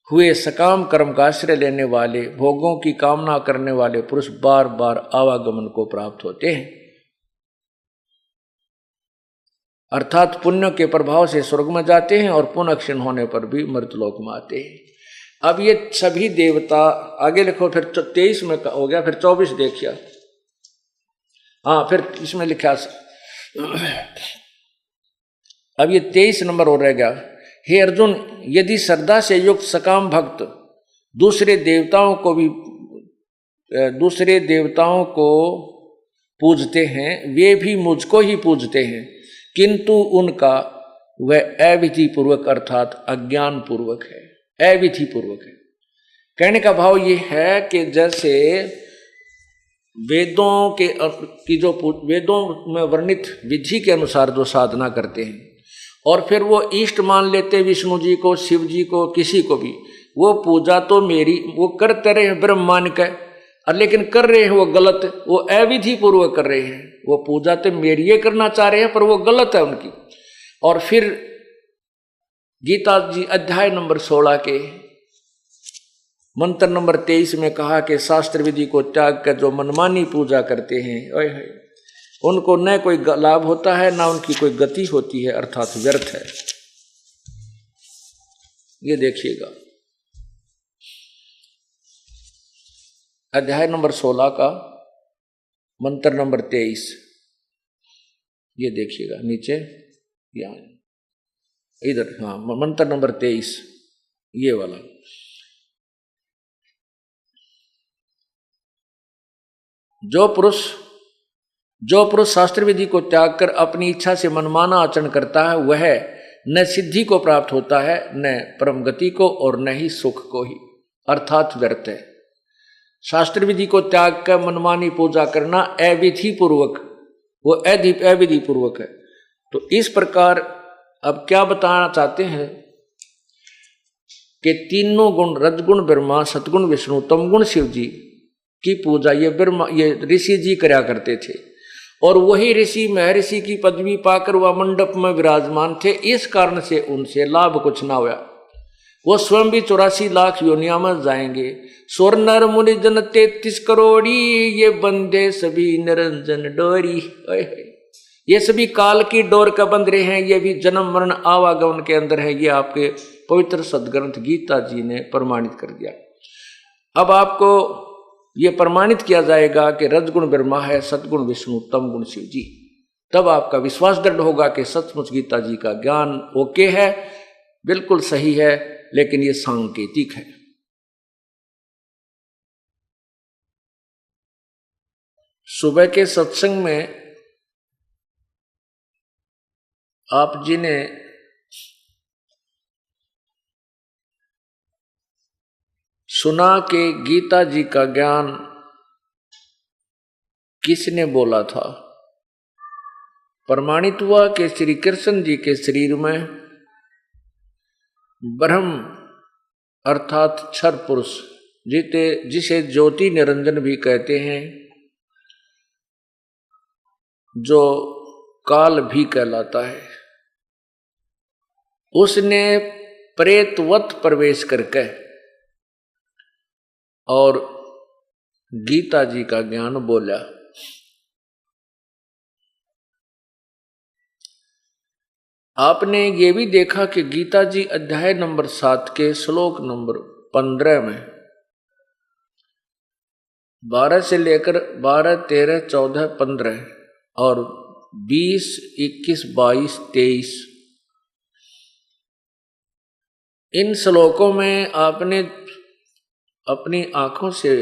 हुए सकाम कर्म का आश्रय लेने वाले, भोगों की कामना करने वाले पुरुष बार बार आवागमन को प्राप्त होते हैं, अर्थात पुण्य के प्रभाव से स्वर्ग में जाते हैं और पुण्य क्षीण होने पर भी मृतलोक में आते हैं। अब ये सभी देवता, आगे लिखो, फिर 23 में हो गया, फिर 24 देखिए। हाँ, फिर इसमें लिखा, अब ये 23 नंबर हो रहेगा। हे अर्जुन, यदि श्रद्धा से युक्त सकाम भक्त दूसरे देवताओं को पूजते हैं, वे भी मुझको ही पूजते हैं, किंतु उनका वह अविधि पूर्वक अर्थात अज्ञान पूर्वक है, अविधि पूर्वक है। कहने का भाव ये है कि जैसे वेदों में वर्णित विधि के अनुसार जो साधना करते हैं और फिर वो इष्ट मान लेते विष्णु जी को, शिव जी को, किसी को भी, वो पूजा तो मेरी वो करते रहे ब्रह्मांड का, और लेकिन कर रहे हैं वो गलत, वो अविधि पूर्वक कर रहे हैं। वो पूजा तो मेरी ये करना चाह रहे हैं पर वो गलत है उनकी। और फिर गीता जी अध्याय नंबर 16 के मंत्र नंबर 23 में कहा कि शास्त्र विधि को त्याग कर जो मनमानी पूजा करते हैं उनको न कोई लाभ होता है ना उनकी कोई गति होती है, अर्थात व्यर्थ है। ये देखिएगा अध्याय नंबर 16 का मंत्र नंबर 23, ये देखिएगा नीचे यहाँ इधर, हाँ मंत्र नंबर 23 ये वाला। जो पुरुष शास्त्र विधि को त्याग कर अपनी इच्छा से मनमाना आचरण करता है वह न सिद्धि को प्राप्त होता है, न परम गति को, और न ही सुख को ही, अर्थात व्यर्थ है। शास्त्र विधि को त्याग कर मनमानी पूजा करना अविधि पूर्वक, वो अविधि पूर्वक है। तो इस प्रकार अब क्या बताना चाहते हैं कि तीनों गुण रजगुण ब्रह्मा, सतगुण विष्णु, तमगुण शिव जी की पूजा ये ऋषि जी करा करते थे। और वही ऋषि महर्षि की पदवी पाकर वह मंडप में विराजमान थे। इस कारण से उनसे लाभ कुछ ना हुआ। वो स्वयं भी 84 लाख योनिया में जाएंगे। स्वर नर मुनि जन 33 करोड़ी, ये बंदे सभी निरंजन डोरी। ये सभी काल की डोर का बंद रहे हैं। ये भी जन्म मरण आवागमन के अंदर है। ये आपके पवित्र सदग्रंथ गीता जी ने प्रमाणित कर दिया। अब आपको ये प्रमाणित किया जाएगा कि रजगुण ब्रह्मा है, सतगुण विष्णु, तमगुण शिव जी। तब आपका विश्वास दृढ़ होगा कि सचमुच गीता जी का ज्ञान ओके है, बिल्कुल सही है, लेकिन ये सांकेतिक है। सुबह के सत्संग में आप जी ने सुना कि गीता जी का ज्ञान किसने बोला था? प्रमाणित हुआ कि श्री कृष्ण जी के शरीर में ब्रह्म अर्थात क्षर पुरुष जिसे ज्योति निरंजन भी कहते हैं, जो काल भी कहलाता है, उसने प्रेतवत प्रवेश करके और गीता जी का ज्ञान बोला। आपने ये भी देखा कि गीता जी अध्याय नंबर 7 के श्लोक नंबर 15 में 12 से लेकर 12, 13, 14, 15 और 20, 21, 22, 23 इन श्लोकों में आपने अपनी आंखों से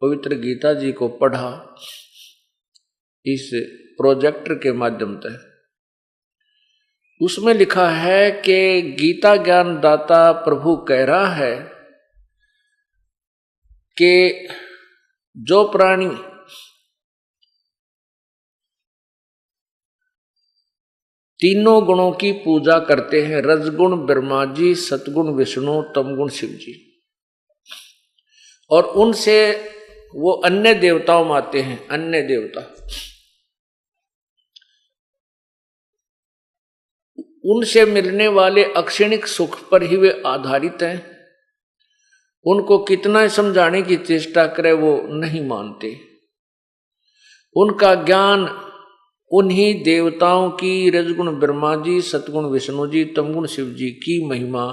पवित्र गीता जी को पढ़ा इस प्रोजेक्टर के माध्यम से। उसमें लिखा है कि गीता ज्ञान दाता प्रभु कह रहा है कि जो प्राणी तीनों गुणों की पूजा करते हैं, रजगुण ब्रह्मा जी, सतगुण विष्णु, तमगुण शिव जी, और उनसे वो अन्य देवताओं में आते हैं, अन्य देवता, उनसे मिलने वाले अक्षणिक सुख पर ही वे आधारित हैं। उनको कितना समझाने की चेष्टा करे वो नहीं मानते। उनका ज्ञान उन्हीं देवताओं की, रजगुण ब्रह्मा जी, सतगुण विष्णु जी, तमगुण शिव जी की महिमा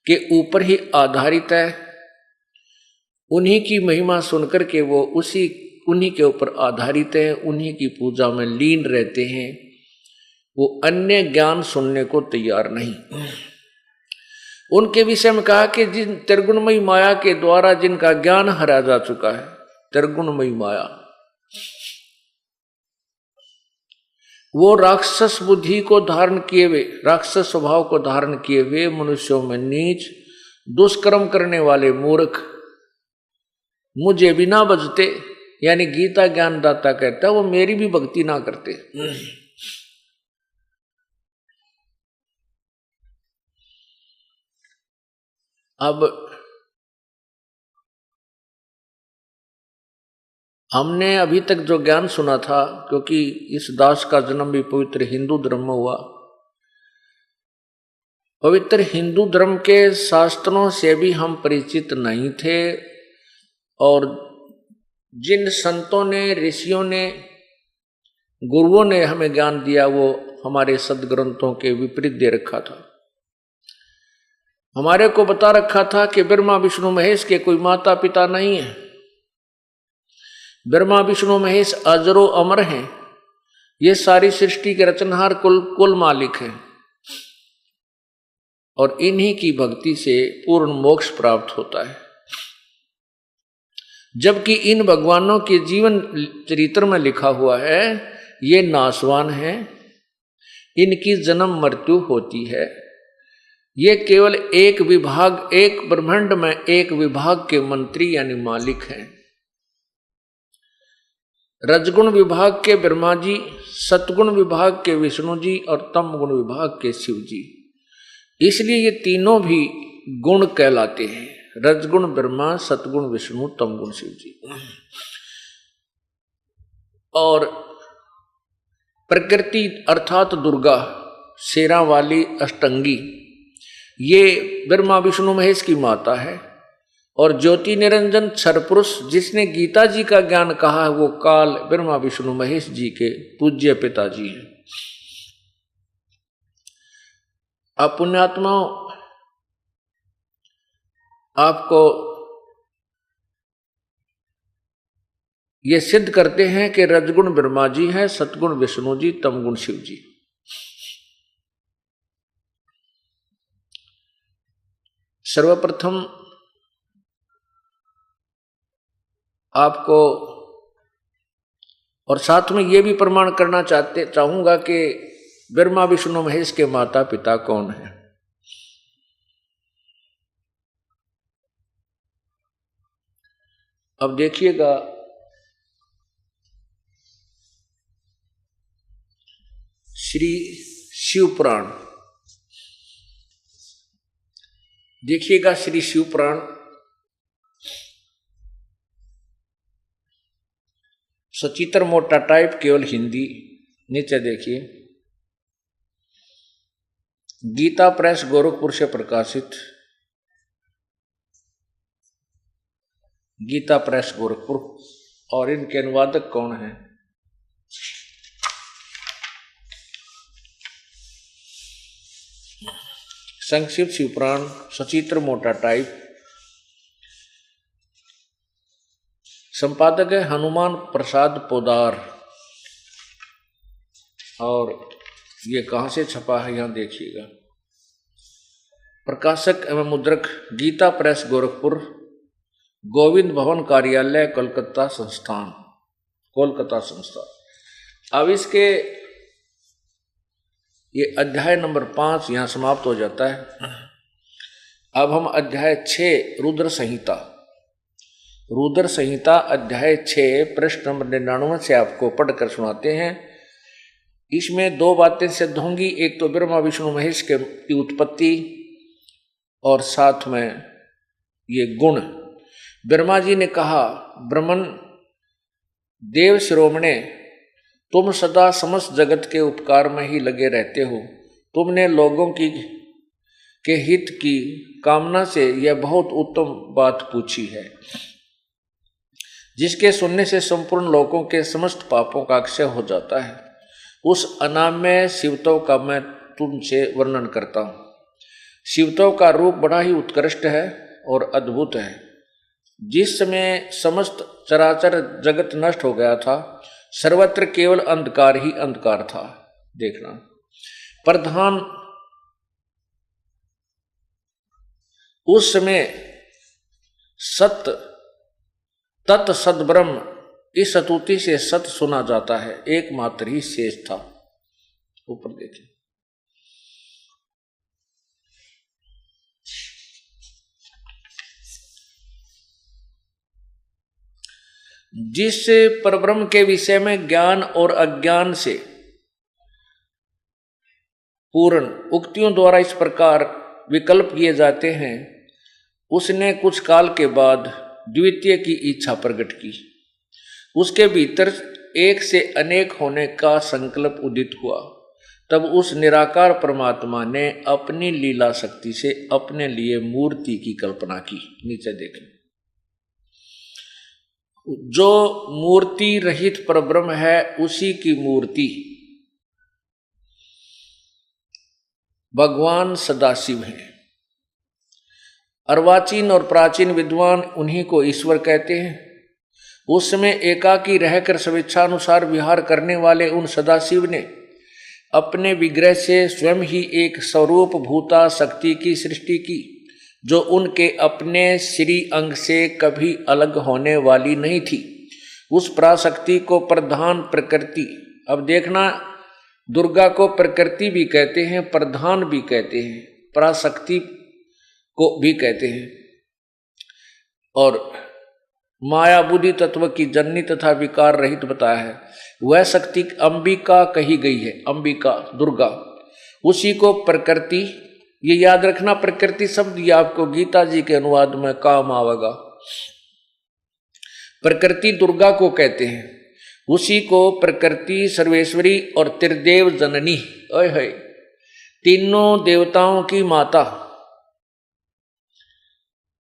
के ऊपर ही आधारित है। उन्हीं की महिमा सुनकर के वो उन्हीं के ऊपर आधारित है, उन्हीं की पूजा में लीन रहते हैं। वो अन्य ज्ञान सुनने को तैयार नहीं। उनके विषय में कहा कि जिन त्रिगुणमयी माया के द्वारा जिनका ज्ञान हरा जा चुका है, त्रिगुणमयी माया, वो राक्षस बुद्धि को धारण किए हुए, राक्षस स्वभाव को धारण किए हुए मनुष्यों में नीच दुष्कर्म करने वाले मूर्ख मुझे भी ना बजते, यानी गीता ज्ञान दाता कहता है वो मेरी भी भक्ति ना करते। अब हमने अभी तक जो ज्ञान सुना था, क्योंकि इस दास का जन्म भी पवित्र हिंदू धर्म में हुआ, पवित्र हिंदू धर्म के शास्त्रों से भी हम परिचित नहीं थे, और जिन संतों ने, ऋषियों ने, गुरुओं ने हमें ज्ञान दिया वो हमारे सदग्रंथों के विपरीत दे रखा था। हमारे को बता रखा था कि ब्रह्मा विष्णु महेश के कोई माता पिता नहीं है, ब्रह्मा विष्णु महेश अजरो अमर हैं, ये सारी सृष्टि के रचनहार कुल मालिक हैं, और इन्हीं की भक्ति से पूर्ण मोक्ष प्राप्त होता है। जबकि इन भगवानों के जीवन चरित्र में लिखा हुआ है ये नाशवान हैं, इनकी जन्म मृत्यु होती है, ये केवल एक विभाग, एक ब्रह्मांड में एक विभाग के मंत्री यानी मालिक हैं। रजगुण विभाग के ब्रह्मा जी, सतगुण विभाग के विष्णु जी और तम गुण विभाग के शिव जी। इसलिए ये तीनों भी गुण कहलाते हैं, रजगुण ब्रह्मा, सतगुण विष्णु, तमगुण शिव जी। और प्रकृति अर्थात दुर्गा, शेरा वाली, अष्टंगी, ये ब्रह्मा विष्णु महेश की माता है। और ज्योति निरंजन क्षर पुरुष जिसने गीता जी का ज्ञान कहा है वो काल ब्रह्मा विष्णु महेश जी के पूज्य पिताजी हैं। आप पुण्यात्माओं, आपको ये सिद्ध करते हैं कि रजगुण ब्रह्मा जी हैं, सतगुण विष्णु जी, तमगुण शिव जी। सर्वप्रथम आपको और साथ में ये भी प्रमाण करना चाहूंगा कि ब्रह्मा विष्णु महेश के माता पिता कौन है। अब देखिएगा, श्री शिव पुराण देखिएगा, श्री शिव पुराण सचित्र मोटा टाइप, केवल हिंदी। नीचे देखिए, गीता प्रेस गोरखपुर से प्रकाशित, गीता प्रेस गोरखपुर। और इनके अनुवादक कौन है? संक्षिप्त शिवपुराण, सचित्र मोटा टाइप, संपादक है हनुमान प्रसाद पोदार। और ये कहाँ से छपा है यहाँ देखिएगा, प्रकाशक एवं मुद्रक गीता प्रेस गोरखपुर, गोविंद भवन कार्यालय, कोलकाता संस्थान, कोलकाता संस्थान। अब इसके ये अध्याय नंबर 5 यहाँ समाप्त हो जाता है। अब हम अध्याय 6 रुद्र संहिता, रुद्र संहिता अध्याय 6 पृष्ठ नंबर 99 से आपको पढ़कर सुनाते हैं। इसमें 2 बातें सिद्ध होंगी, एक तो ब्रह्मा विष्णु महेश की उत्पत्ति और साथ में ये गुण। ब्रह्मा जी ने कहा, ब्रह्मन देव शिरोमणे, तुम सदा समस्त जगत के उपकार में ही लगे रहते हो, तुमने लोगों के हित की कामना से यह बहुत उत्तम बात पूछी है, जिसके सुनने से संपूर्ण लोगों के समस्त पापों का अक्षय हो जाता है। उस अनाम्य शिवत्व का मैं तुमसे वर्णन करता हूँ। शिवत्व का रूप बड़ा ही उत्कृष्ट है और अद्भुत है। जिस समय समस्त चराचर जगत नष्ट हो गया था, सर्वत्र केवल अंधकार ही अंधकार था। देखना, प्रधान उस समय सत्य तत् सद्ब्रह्म, इस स्तुति से सत्य सुना जाता है, एकमात्र ही शेष था। ऊपर देखिए, जिस परब्रह्म के विषय में ज्ञान और अज्ञान से पूर्ण उक्तियों द्वारा इस प्रकार विकल्प किए जाते हैं, उसने कुछ काल के बाद द्वितीय की इच्छा प्रकट की। उसके भीतर एक से अनेक होने का संकल्प उदित हुआ। तब उस निराकार परमात्मा ने अपनी लीला शक्ति से अपने लिए मूर्ति की कल्पना की। नीचे देखें, जो मूर्ति रहित परब्रह्म है उसी की मूर्ति भगवान सदाशिव हैं। अर्वाचीन और प्राचीन विद्वान उन्हीं को ईश्वर कहते हैं। उस समय एकाकी रहकर स्वेच्छानुसार विहार करने वाले उन सदाशिव ने अपने विग्रह से स्वयं ही एक स्वरूप भूता शक्ति की सृष्टि की, जो उनके अपने श्री अंग से कभी अलग होने वाली नहीं थी। उस पराशक्ति को प्रधान प्रकृति, अब देखना, दुर्गा को प्रकृति भी कहते हैं, प्रधान भी कहते हैं, पराशक्ति को भी कहते हैं, और माया बुद्धि तत्व की जननी तथा विकार रहित बताया है। वह शक्ति अंबिका कही गई है, अंबिका दुर्गा, उसी को प्रकृति, ये याद रखना, प्रकृति शब्द ये आपको गीता जी के अनुवाद में काम आवेगा। प्रकृति दुर्गा को कहते हैं, उसी को प्रकृति सर्वेश्वरी और त्रिदेव जननी, ओए है, तीनों देवताओं की माता,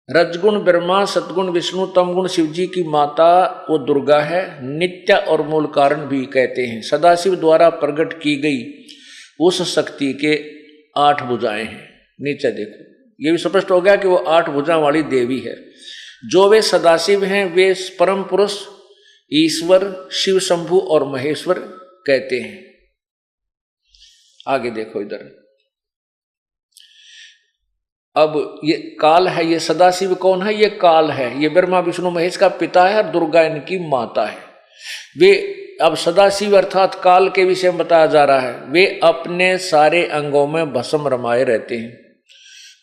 रजगुण ब्रह्मा, सतगुण विष्णु, तमगुण शिव जी की माता वो दुर्गा है। नित्य और मूल कारण भी कहते हैं। सदाशिव द्वारा प्रकट की गई उस शक्ति के 8 भुजाएं हैं। नीचे देखो, ये भी स्पष्ट हो गया कि वो 8 भुजा वाली देवी है। जो वे सदाशिव हैं वे परम पुरुष ईश्वर, शिव शंभु और महेश्वर कहते हैं। आगे देखो इधर, अब ये काल है, ये सदाशिव कौन है? ये काल है, ये ब्रह्मा विष्णु महेश का पिता है और दुर्गा इनकी माता है। वे, अब सदाशिव अर्थात काल के विषय में बताया जा रहा है, वे अपने सारे अंगों में भस्म रमाए रहते हैं।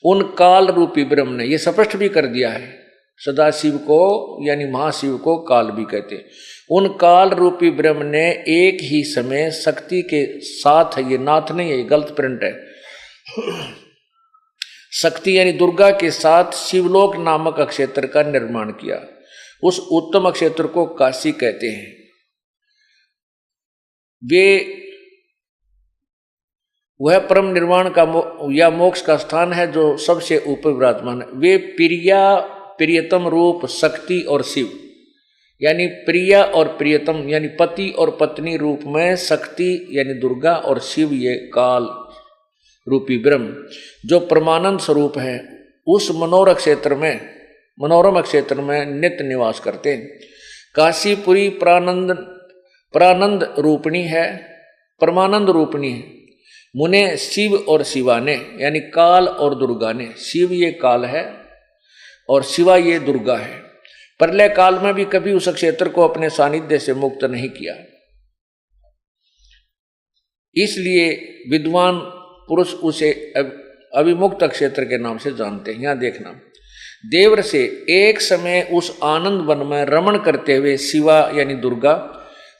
उन काल रूपी ब्रह्म ने, ये स्पष्ट भी कर दिया है, सदाशिव को यानी महाशिव को काल भी कहते हैं। उन काल रूपी ब्रह्म ने एक ही समय शक्ति के साथ, ये नाथ नहीं है, ये गलत प्रिंट है, शक्ति यानी दुर्गा के साथ शिवलोक नामक अक्षेत्र का निर्माण किया। उस उत्तम अक्षेत्र को काशी कहते हैं। वे वह परम निर्वाण का या मोक्ष का स्थान है जो सबसे ऊपर विराजमान है। वे प्रियतम रूप शक्ति और शिव, यानी प्रिया और प्रियतम यानी पति और पत्नी रूप में शक्ति यानी दुर्गा और शिव ये काल रूपी ब्रह्म जो परमानंद स्वरूप है, उस मनोरम क्षेत्र में नित्य निवास करते हैं। काशीपुरी प्रानंद रूपणी है, परमानंद रूपणी है। मुने शिव और शिवा ने यानी काल और दुर्गा ने, शिव ये काल है और शिवा ये दुर्गा है, प्रलय काल में भी कभी उस क्षेत्र को अपने सानिध्य से मुक्त नहीं किया। इसलिए विद्वान पुरुष उसे अविमुक्त क्षेत्र के नाम से जानते हैं। यहां देखना, देवर से एक समय उस आनंद वन में रमण करते हुए शिवा यानी दुर्गा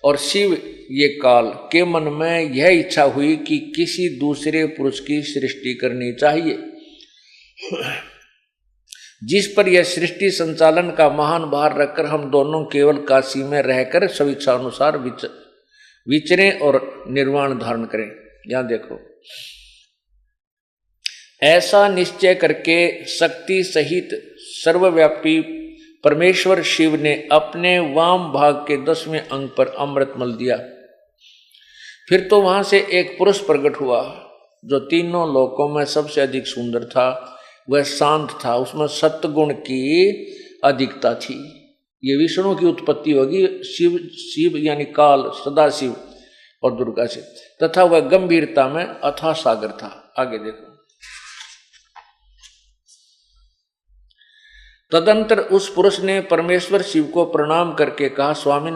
और शिव ये काल के मन में यह इच्छा हुई कि किसी दूसरे पुरुष की सृष्टि करनी चाहिए, जिस पर यह सृष्टि संचालन का महान भार रखकर हम दोनों केवल काशी में रहकर स्वेच्छा अनुसार विचरें और निर्वाण धारण करें। यहां देखो, ऐसा निश्चय करके शक्ति सहित सर्वव्यापी परमेश्वर शिव ने अपने वाम भाग के 10वें अंग पर अमृत मल दिया। फिर तो वहां से एक पुरुष प्रकट हुआ जो तीनों लोकों में सबसे अधिक सुंदर था। वह शांत था, उसमें सत्गुण की अधिकता थी। ये विष्णु की उत्पत्ति होगी शिव यानी काल सदाशिव और दुर्गा से, तथा वह गंभीरता में अथाह सागर था। आगे देखो, तदंतर उस पुरुष ने परमेश्वर शिव को प्रणाम करके कहा, स्वामिन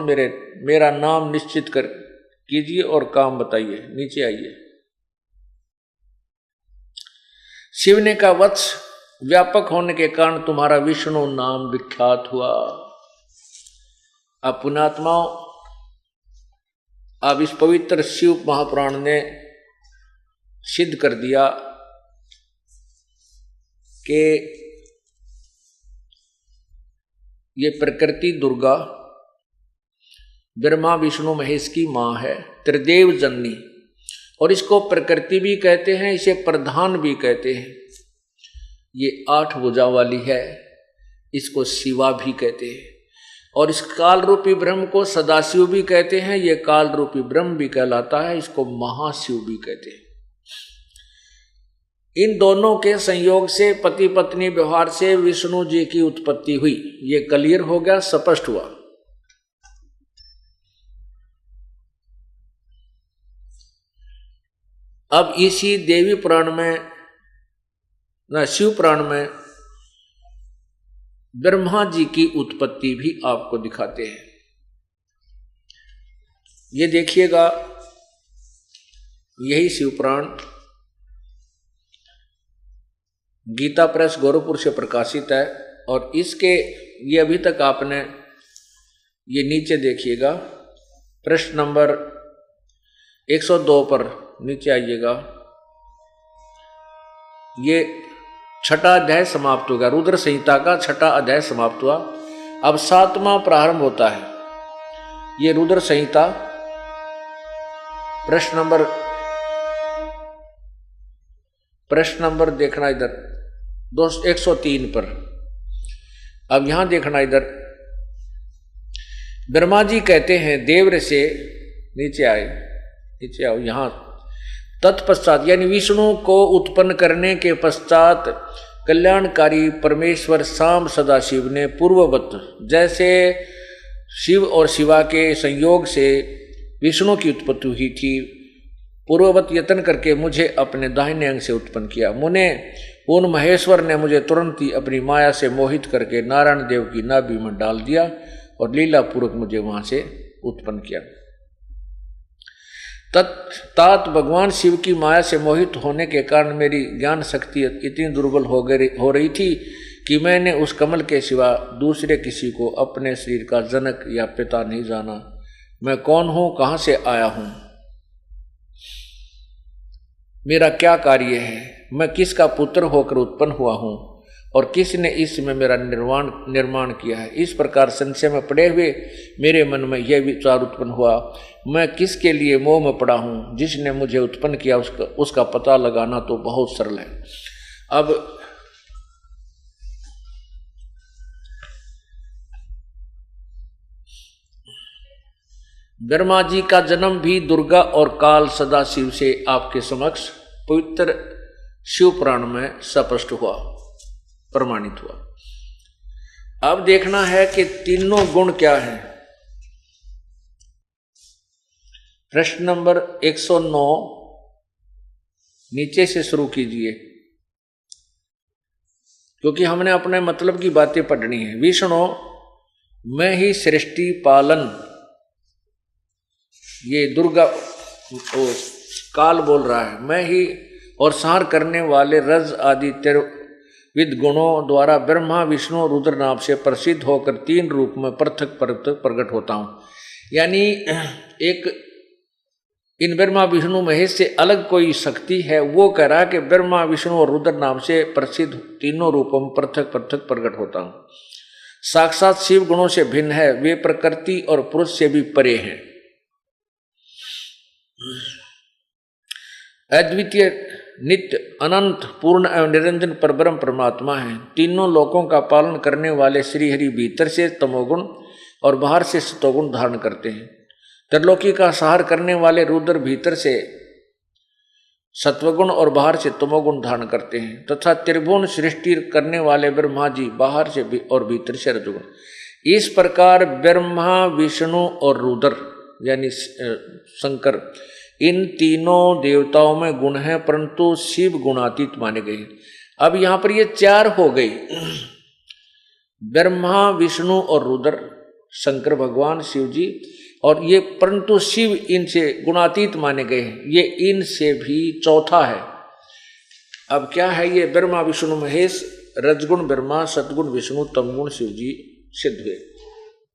मेरा नाम निश्चित कर कीजिए और काम बताइए। नीचे आइए। शिव ने कहा, वत्स, व्यापक होने के कारण तुम्हारा विष्णु नाम विख्यात हुआ। अब पुण्यात्माओं, अब इस पवित्र शिव महापुराण ने सिद्ध कर दिया कि ये प्रकृति दुर्गा ब्रह्मा विष्णु महेश की माँ है, त्रिदेव जननी। और इसको प्रकृति भी कहते हैं, इसे प्रधान भी कहते हैं। ये 8 भुजा वाली है, इसको शिवा भी कहते हैं। और इस काल रूपी ब्रह्म को सदाशिव भी कहते हैं। ये काल रूपी ब्रह्म भी कहलाता है, इसको महाशिव भी कहते हैं। इन दोनों के संयोग से पति पत्नी व्यवहार से विष्णु जी की उत्पत्ति हुई। ये क्लियर हो गया, स्पष्ट हुआ। अब इसी देवी पुराण में ना शिव पुराण में ब्रह्मा जी की उत्पत्ति भी आपको दिखाते हैं। ये देखिएगा, यही शिव पुराण गीता प्रेस गोरखपुर से प्रकाशित है। और इसके ये अभी तक आपने ये नीचे देखिएगा, प्रश्न नंबर 102 पर नीचे आइएगा। ये 6ठा अध्याय समाप्त होगा, रुद्र संहिता का 6ठा अध्याय समाप्त हुआ। अब 7वां प्रारंभ होता है। ये रुद्र संहिता प्रश्न नंबर देखना इधर 103 पर। अब यहां देखना इधर, ब्रह्मा जी कहते हैं देव से नीचे आओ यहां। तत्पश्चात यानी विष्णु को उत्पन्न करने के पश्चात कल्याणकारी परमेश्वर शाम सदाशिव ने पूर्ववत जैसे शिव और शिवा के संयोग से विष्णु की उत्पत्ति हुई थी, पूर्ववत यत्न करके मुझे अपने दाहिने अंग से उत्पन्न किया। मुने उन महेश्वर ने मुझे तुरंत ही अपनी माया से मोहित करके नारायण देव की नाभि में डाल दिया और लीला पूर्वक मुझे वहां से उत्पन्न किया। तात भगवान शिव की माया से मोहित होने के कारण मेरी ज्ञान शक्ति इतनी दुर्बल हो रही थी कि मैंने उस कमल के सिवा दूसरे किसी को अपने शरीर का जनक या पिता नहीं जाना। मैं कौन हूं, कहां से आया हूं, मेरा क्या कार्य है, मैं किसका पुत्र होकर उत्पन्न हुआ हूं और किसने इसमें मेरा निर्माण किया है। इस प्रकार संशय में पड़े हुए मेरे मन में यह विचार उत्पन्न हुआ, मैं किसके लिए मोह में पड़ा हूं। जिसने मुझे उत्पन्न किया उसका पता लगाना तो बहुत सरल है। अब ब्रह्मा जी का जन्म भी दुर्गा और काल सदाशिव से आपके समक्ष पवित्र शिव पुराण में स्पष्ट हुआ, प्रमाणित हुआ। अब देखना है कि तीनों गुण क्या हैं। प्रश्न नंबर 109 नीचे से शुरू कीजिए, क्योंकि हमने अपने मतलब की बातें पढ़नी है। विष्णु मैं ही सृष्टि पालन, ये दुर्गा काल बोल रहा है, मैं ही और संहार करने वाले रज आदि त्रिविध गुणों द्वारा ब्रह्मा विष्णु रुद्र नाम से प्रसिद्ध होकर 3 रूप में पृथक पृथक प्रकट होता हूं। यानी एक इन ब्रह्मा विष्णु महेश से अलग कोई शक्ति है, वो कह रहा है कि ब्रह्मा विष्णु और रुद्र नाम से प्रसिद्ध तीनों रूपों में पृथक पृथक प्रकट होता हूं। साक्षात शिव गुणों से भिन्न है, वे प्रकृति और पुरुष से भी परे हैं। अद्वितीय नित्य अनंत पूर्ण एवं निरंजन परब्रह्म परमात्मा है। तीनों लोकों का पालन करने वाले श्री हरि भीतर से तमोगुण और बाहर से सतोगुण धारण करते हैं। त्रिलोकी का संहार करने वाले रुद्र भीतर से सत्वगुण और बाहर से तमोगुण धारण करते हैं, तथा त्रिभुवन सृष्टि करने वाले ब्रह्मा जी बाहर से और भीतर से रजोगुण। इस प्रकार ब्रह्मा विष्णु और रुद्र यानी शंकर, इन तीनों देवताओं में गुण है, परंतु शिव गुणातीत माने गए। अब यहां पर ये 4 हो गई, ब्रह्मा विष्णु और रुद्र, शंकर भगवान शिव जी, और ये परंतु शिव इनसे गुणातीत माने गए हैं। ये इनसे भी चौथा है। अब क्या है ये? ब्रह्मा विष्णु महेश, रजगुण ब्रह्मा, सतगुण विष्णु, तमगुण शिव जी सिद्ध हुए।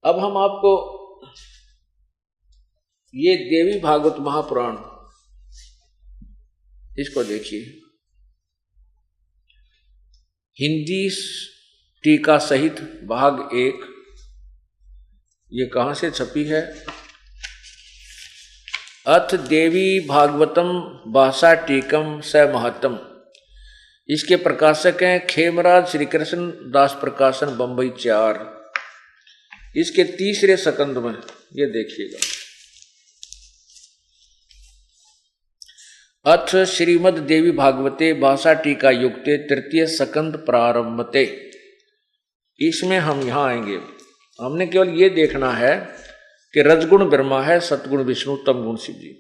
अब हम आपको ये देवी भागवत महापुराण, इसको देखिए, हिंदी टीका सहित भाग 1 ये कहाँ से छपी है? अथ देवी भागवतम भाषा टीकम स महत्तम। इसके प्रकाशक हैं खेमराज श्री कृष्ण दास प्रकाशन बंबई 4। इसके तीसरे सकंद में ये देखिएगा, अथ श्रीमद देवी भागवते भाषा टीका युक्ते तृतीय सकंद प्रारंभते। इसमें हम यहाँ आएंगे, हमने केवल ये देखना है कि रजगुण ब्रह्मा है, सतगुण विष्णु, तमगुण शिव जी।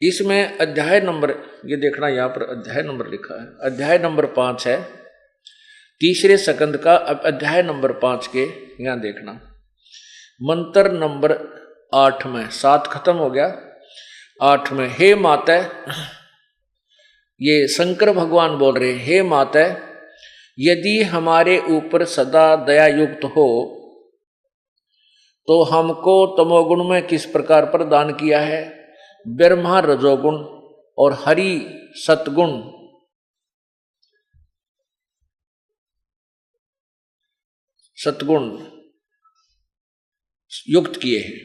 इसमें अध्याय नंबर, ये देखना यहाँ पर अध्याय नंबर लिखा है, अध्याय नंबर 5 है, तीसरे सकंद का। अब अध्याय नंबर 5 के यहाँ देखना, मंत्र नंबर 8 में, 7 खत्म हो गया, 8 में, हे माता, ये शंकर भगवान बोल रहे हैं, हे माता, यदि हमारे ऊपर सदा दया युक्त हो तो हमको तमोगुण में किस प्रकार प्रदान किया है? ब्रह्मा रजोगुण और हरि सतगुण सतगुण युक्त किए हैं।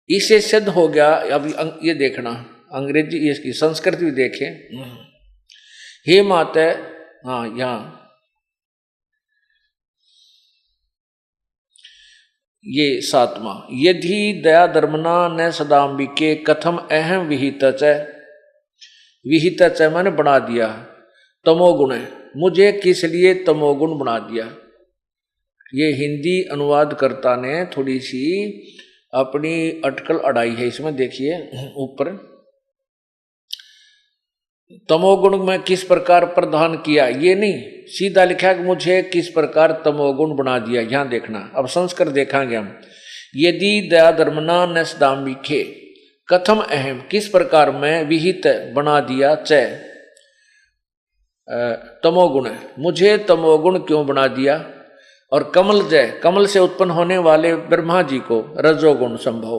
इसे सिद्ध हो गया। अब ये देखना, अंग्रेजी इसकी संस्कृत भी देखें। हे माता, हाँ यहाँ ये 7वां, यदि दया धर्मना न सदाम्बिके कथम अहम विहित च, विहित च मैंने बना दिया, तमोगुण है, मुझे किस लिए तमोगुण बना दिया। ये हिंदी अनुवादकर्ता ने थोड़ी सी अपनी अटकल अड़ाई है इसमें, देखिए ऊपर, तमोगुण में किस प्रकार प्रदान किया, ये नहीं, सीधा लिखा कि मुझे किस प्रकार तमोगुण बना दिया। यहां देखना, अब संस्कृत देखेंगे हम। यदि दया धर्मना न सदाम्बिके कथम अहम, किस प्रकार मैं विहित बना दिया, च तमोगुण, मुझे तमोगुण क्यों बना दिया। और कमल जय, कमल से उत्पन्न होने वाले ब्रह्मा जी को रजोगुण संभव,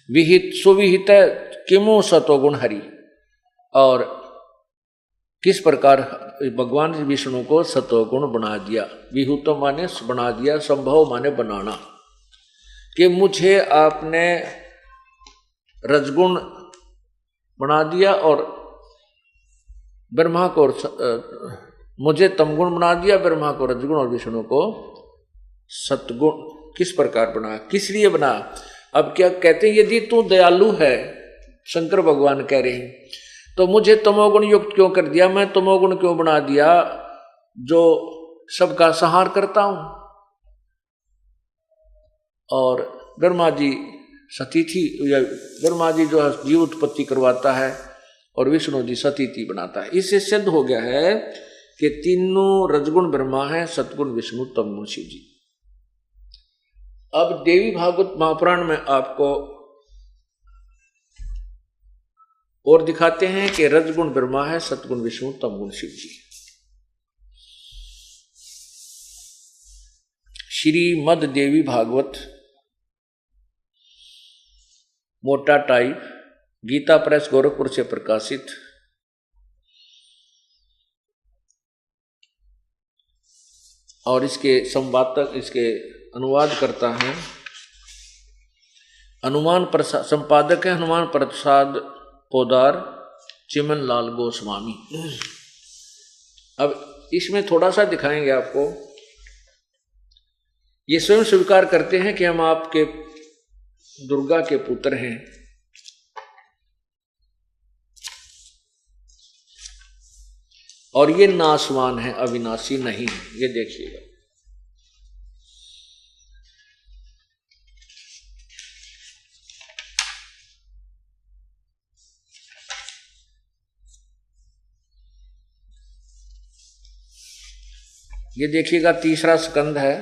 विहित सुविहित किमु सतोगुण हरि, और किस प्रकार भगवान विष्णु को सतोगुण बना दिया। विहुतो माने बना दिया, संभव माने बनाना, कि मुझे आपने रजगुण बना दिया और ब्रह्मा को, मुझे तमगुण बना दिया, ब्रह्मा को रजगुण और विष्णु को सतगुण किस प्रकार बना, किस लिए बना। अब क्या कहते हैं, यदि तू दयालु है, शंकर भगवान कह रहे हैं, तो मुझे तमोगुण युक्त क्यों कर दिया, मैं तमोगुण क्यों बना दिया जो सबका संहार करता हूं। और ब्रह्मा जी सतीथि, या ब्रह्मा जी जो है जीव उत्पत्ति करवाता है और विष्णु जी सतीथि बनाता है। इससे सिद्ध हो गया है कि तीनों रजगुण ब्रह्मा है, सतगुण विष्णु, तमगुण शिव जी। अब देवी भागवत महापुराण में आपको और दिखाते हैं कि रजगुण ब्रह्मा है, सतगुण विष्णु, तमगुण शिव जी। श्रीमद देवी भागवत मोटा टाइप, गीता प्रेस गोरखपुर से प्रकाशित। और इसके संवादक, इसके अनुवाद करता है हनुमान प्रसाद, संपादक है हनुमान प्रसाद पोदार, चिमन लाल गोस्वामी। अब इसमें थोड़ा सा दिखाएंगे आपको। ये स्वयं स्वीकार करते हैं कि हम आपके दुर्गा के पुत्र हैं, और ये नासवान है, अविनाशी नहीं है। ये देखिएगा, ये देखिएगा, तीसरा स्कंद है,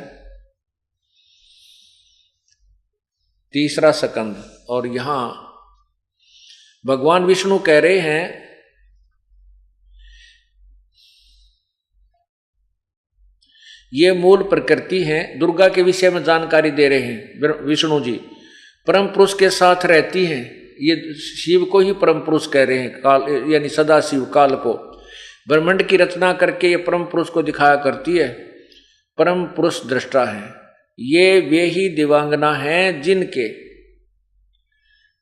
तीसरा स्कंद। और यहां भगवान विष्णु कह रहे हैं ये मूल प्रकृति है, दुर्गा के विषय में जानकारी दे रहे हैं विष्णु जी। परम पुरुष के साथ रहती हैं, ये शिव को ही परम पुरुष कह रहे हैं, काल यानी सदा शिव, काल को। ब्रह्मांड की रचना करके ये परम पुरुष को दिखाया करती है, परम पुरुष दृष्टा है। ये वे ही दिव्यांगना हैं जिनके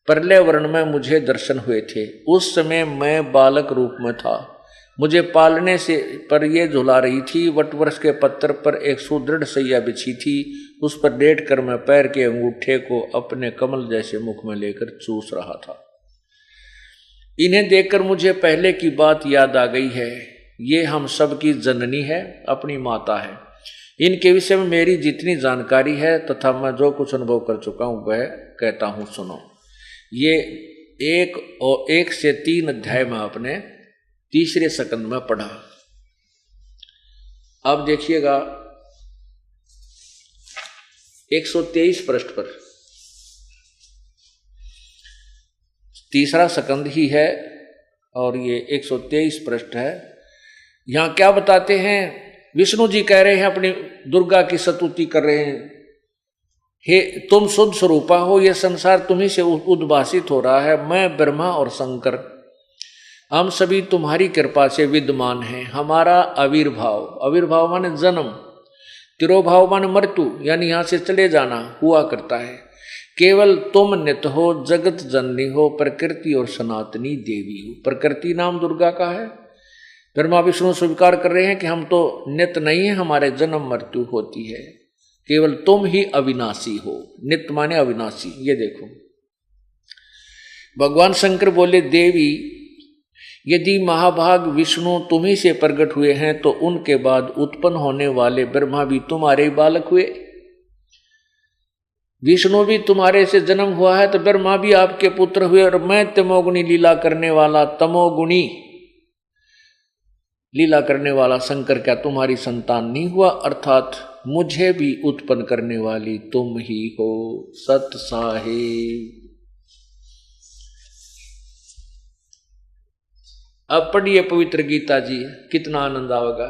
प्रलय वर्ण में मुझे दर्शन हुए थे। उस समय मैं बालक रूप में था। मुझे पालने से पर ये झुला रही थी। वटवृक्ष के पत्थर पर एक सुदृढ़ सैया बिछी थी। उस पर लेट कर मैं पैर के अंगूठे को अपने कमल जैसे मुख में लेकर चूस रहा था। इन्हें देखकर मुझे पहले की बात याद आ गई है। ये हम सब की जननी है, अपनी माता है। इनके विषय में मेरी जितनी जानकारी है तथा मैं जो कुछ अनुभव कर चुका हूं वह कहता हूं, सुनो। ये 1 से 3 अध्याय में आपने तीसरे सकंद में पढ़ा। अब देखिएगा 123 पृष्ठ पर तीसरा सकंद ही है और ये 123 पृष्ठ है। यहां क्या बताते हैं? विष्णु जी कह रहे हैं, अपनी दुर्गा की स्तुति कर रहे हैं। हे तुम शुद्ध स्वरूपा हो, यह संसार तुम्ही से उद्भासित हो रहा है। मैं ब्रह्मा और शंकर हम सभी तुम्हारी कृपा से विद्यमान हैं। हमारा आविर्भाव माने जन्म, तिरोभाव माने मृत्यु यानी यहां से चले जाना हुआ करता है। केवल तुम नित्य हो, जगत जननी हो, प्रकृति और सनातनी देवी हो। प्रकृति नाम दुर्गा का है। ब्रह्मा विष्णु स्वीकार कर रहे हैं कि हम तो नित्य नहीं है, हमारे जन्म मृत्यु होती है। केवल तुम ही अविनाशी हो। नित्य माने अविनाशी। ये देखो भगवान शंकर बोले, देवी यदि महाभाग विष्णु तुम्ही से प्रकट हुए हैं तो उनके बाद उत्पन्न होने वाले ब्रह्मा भी तुम्हारे बालक हुए। विष्णु भी तुम्हारे से जन्म हुआ है तो ब्रह्मा भी आपके पुत्र हुए। और मैं तमोगुणी लीला करने वाला, तमोगुणी लीला करने वाला शंकर क्या तुम्हारी संतान नहीं हुआ? अर्थात मुझे भी उत्पन्न करने वाली तुम ही हो। सत साहेब। अब पढ़िए पवित्र गीता जी, कितना आनंद आएगा।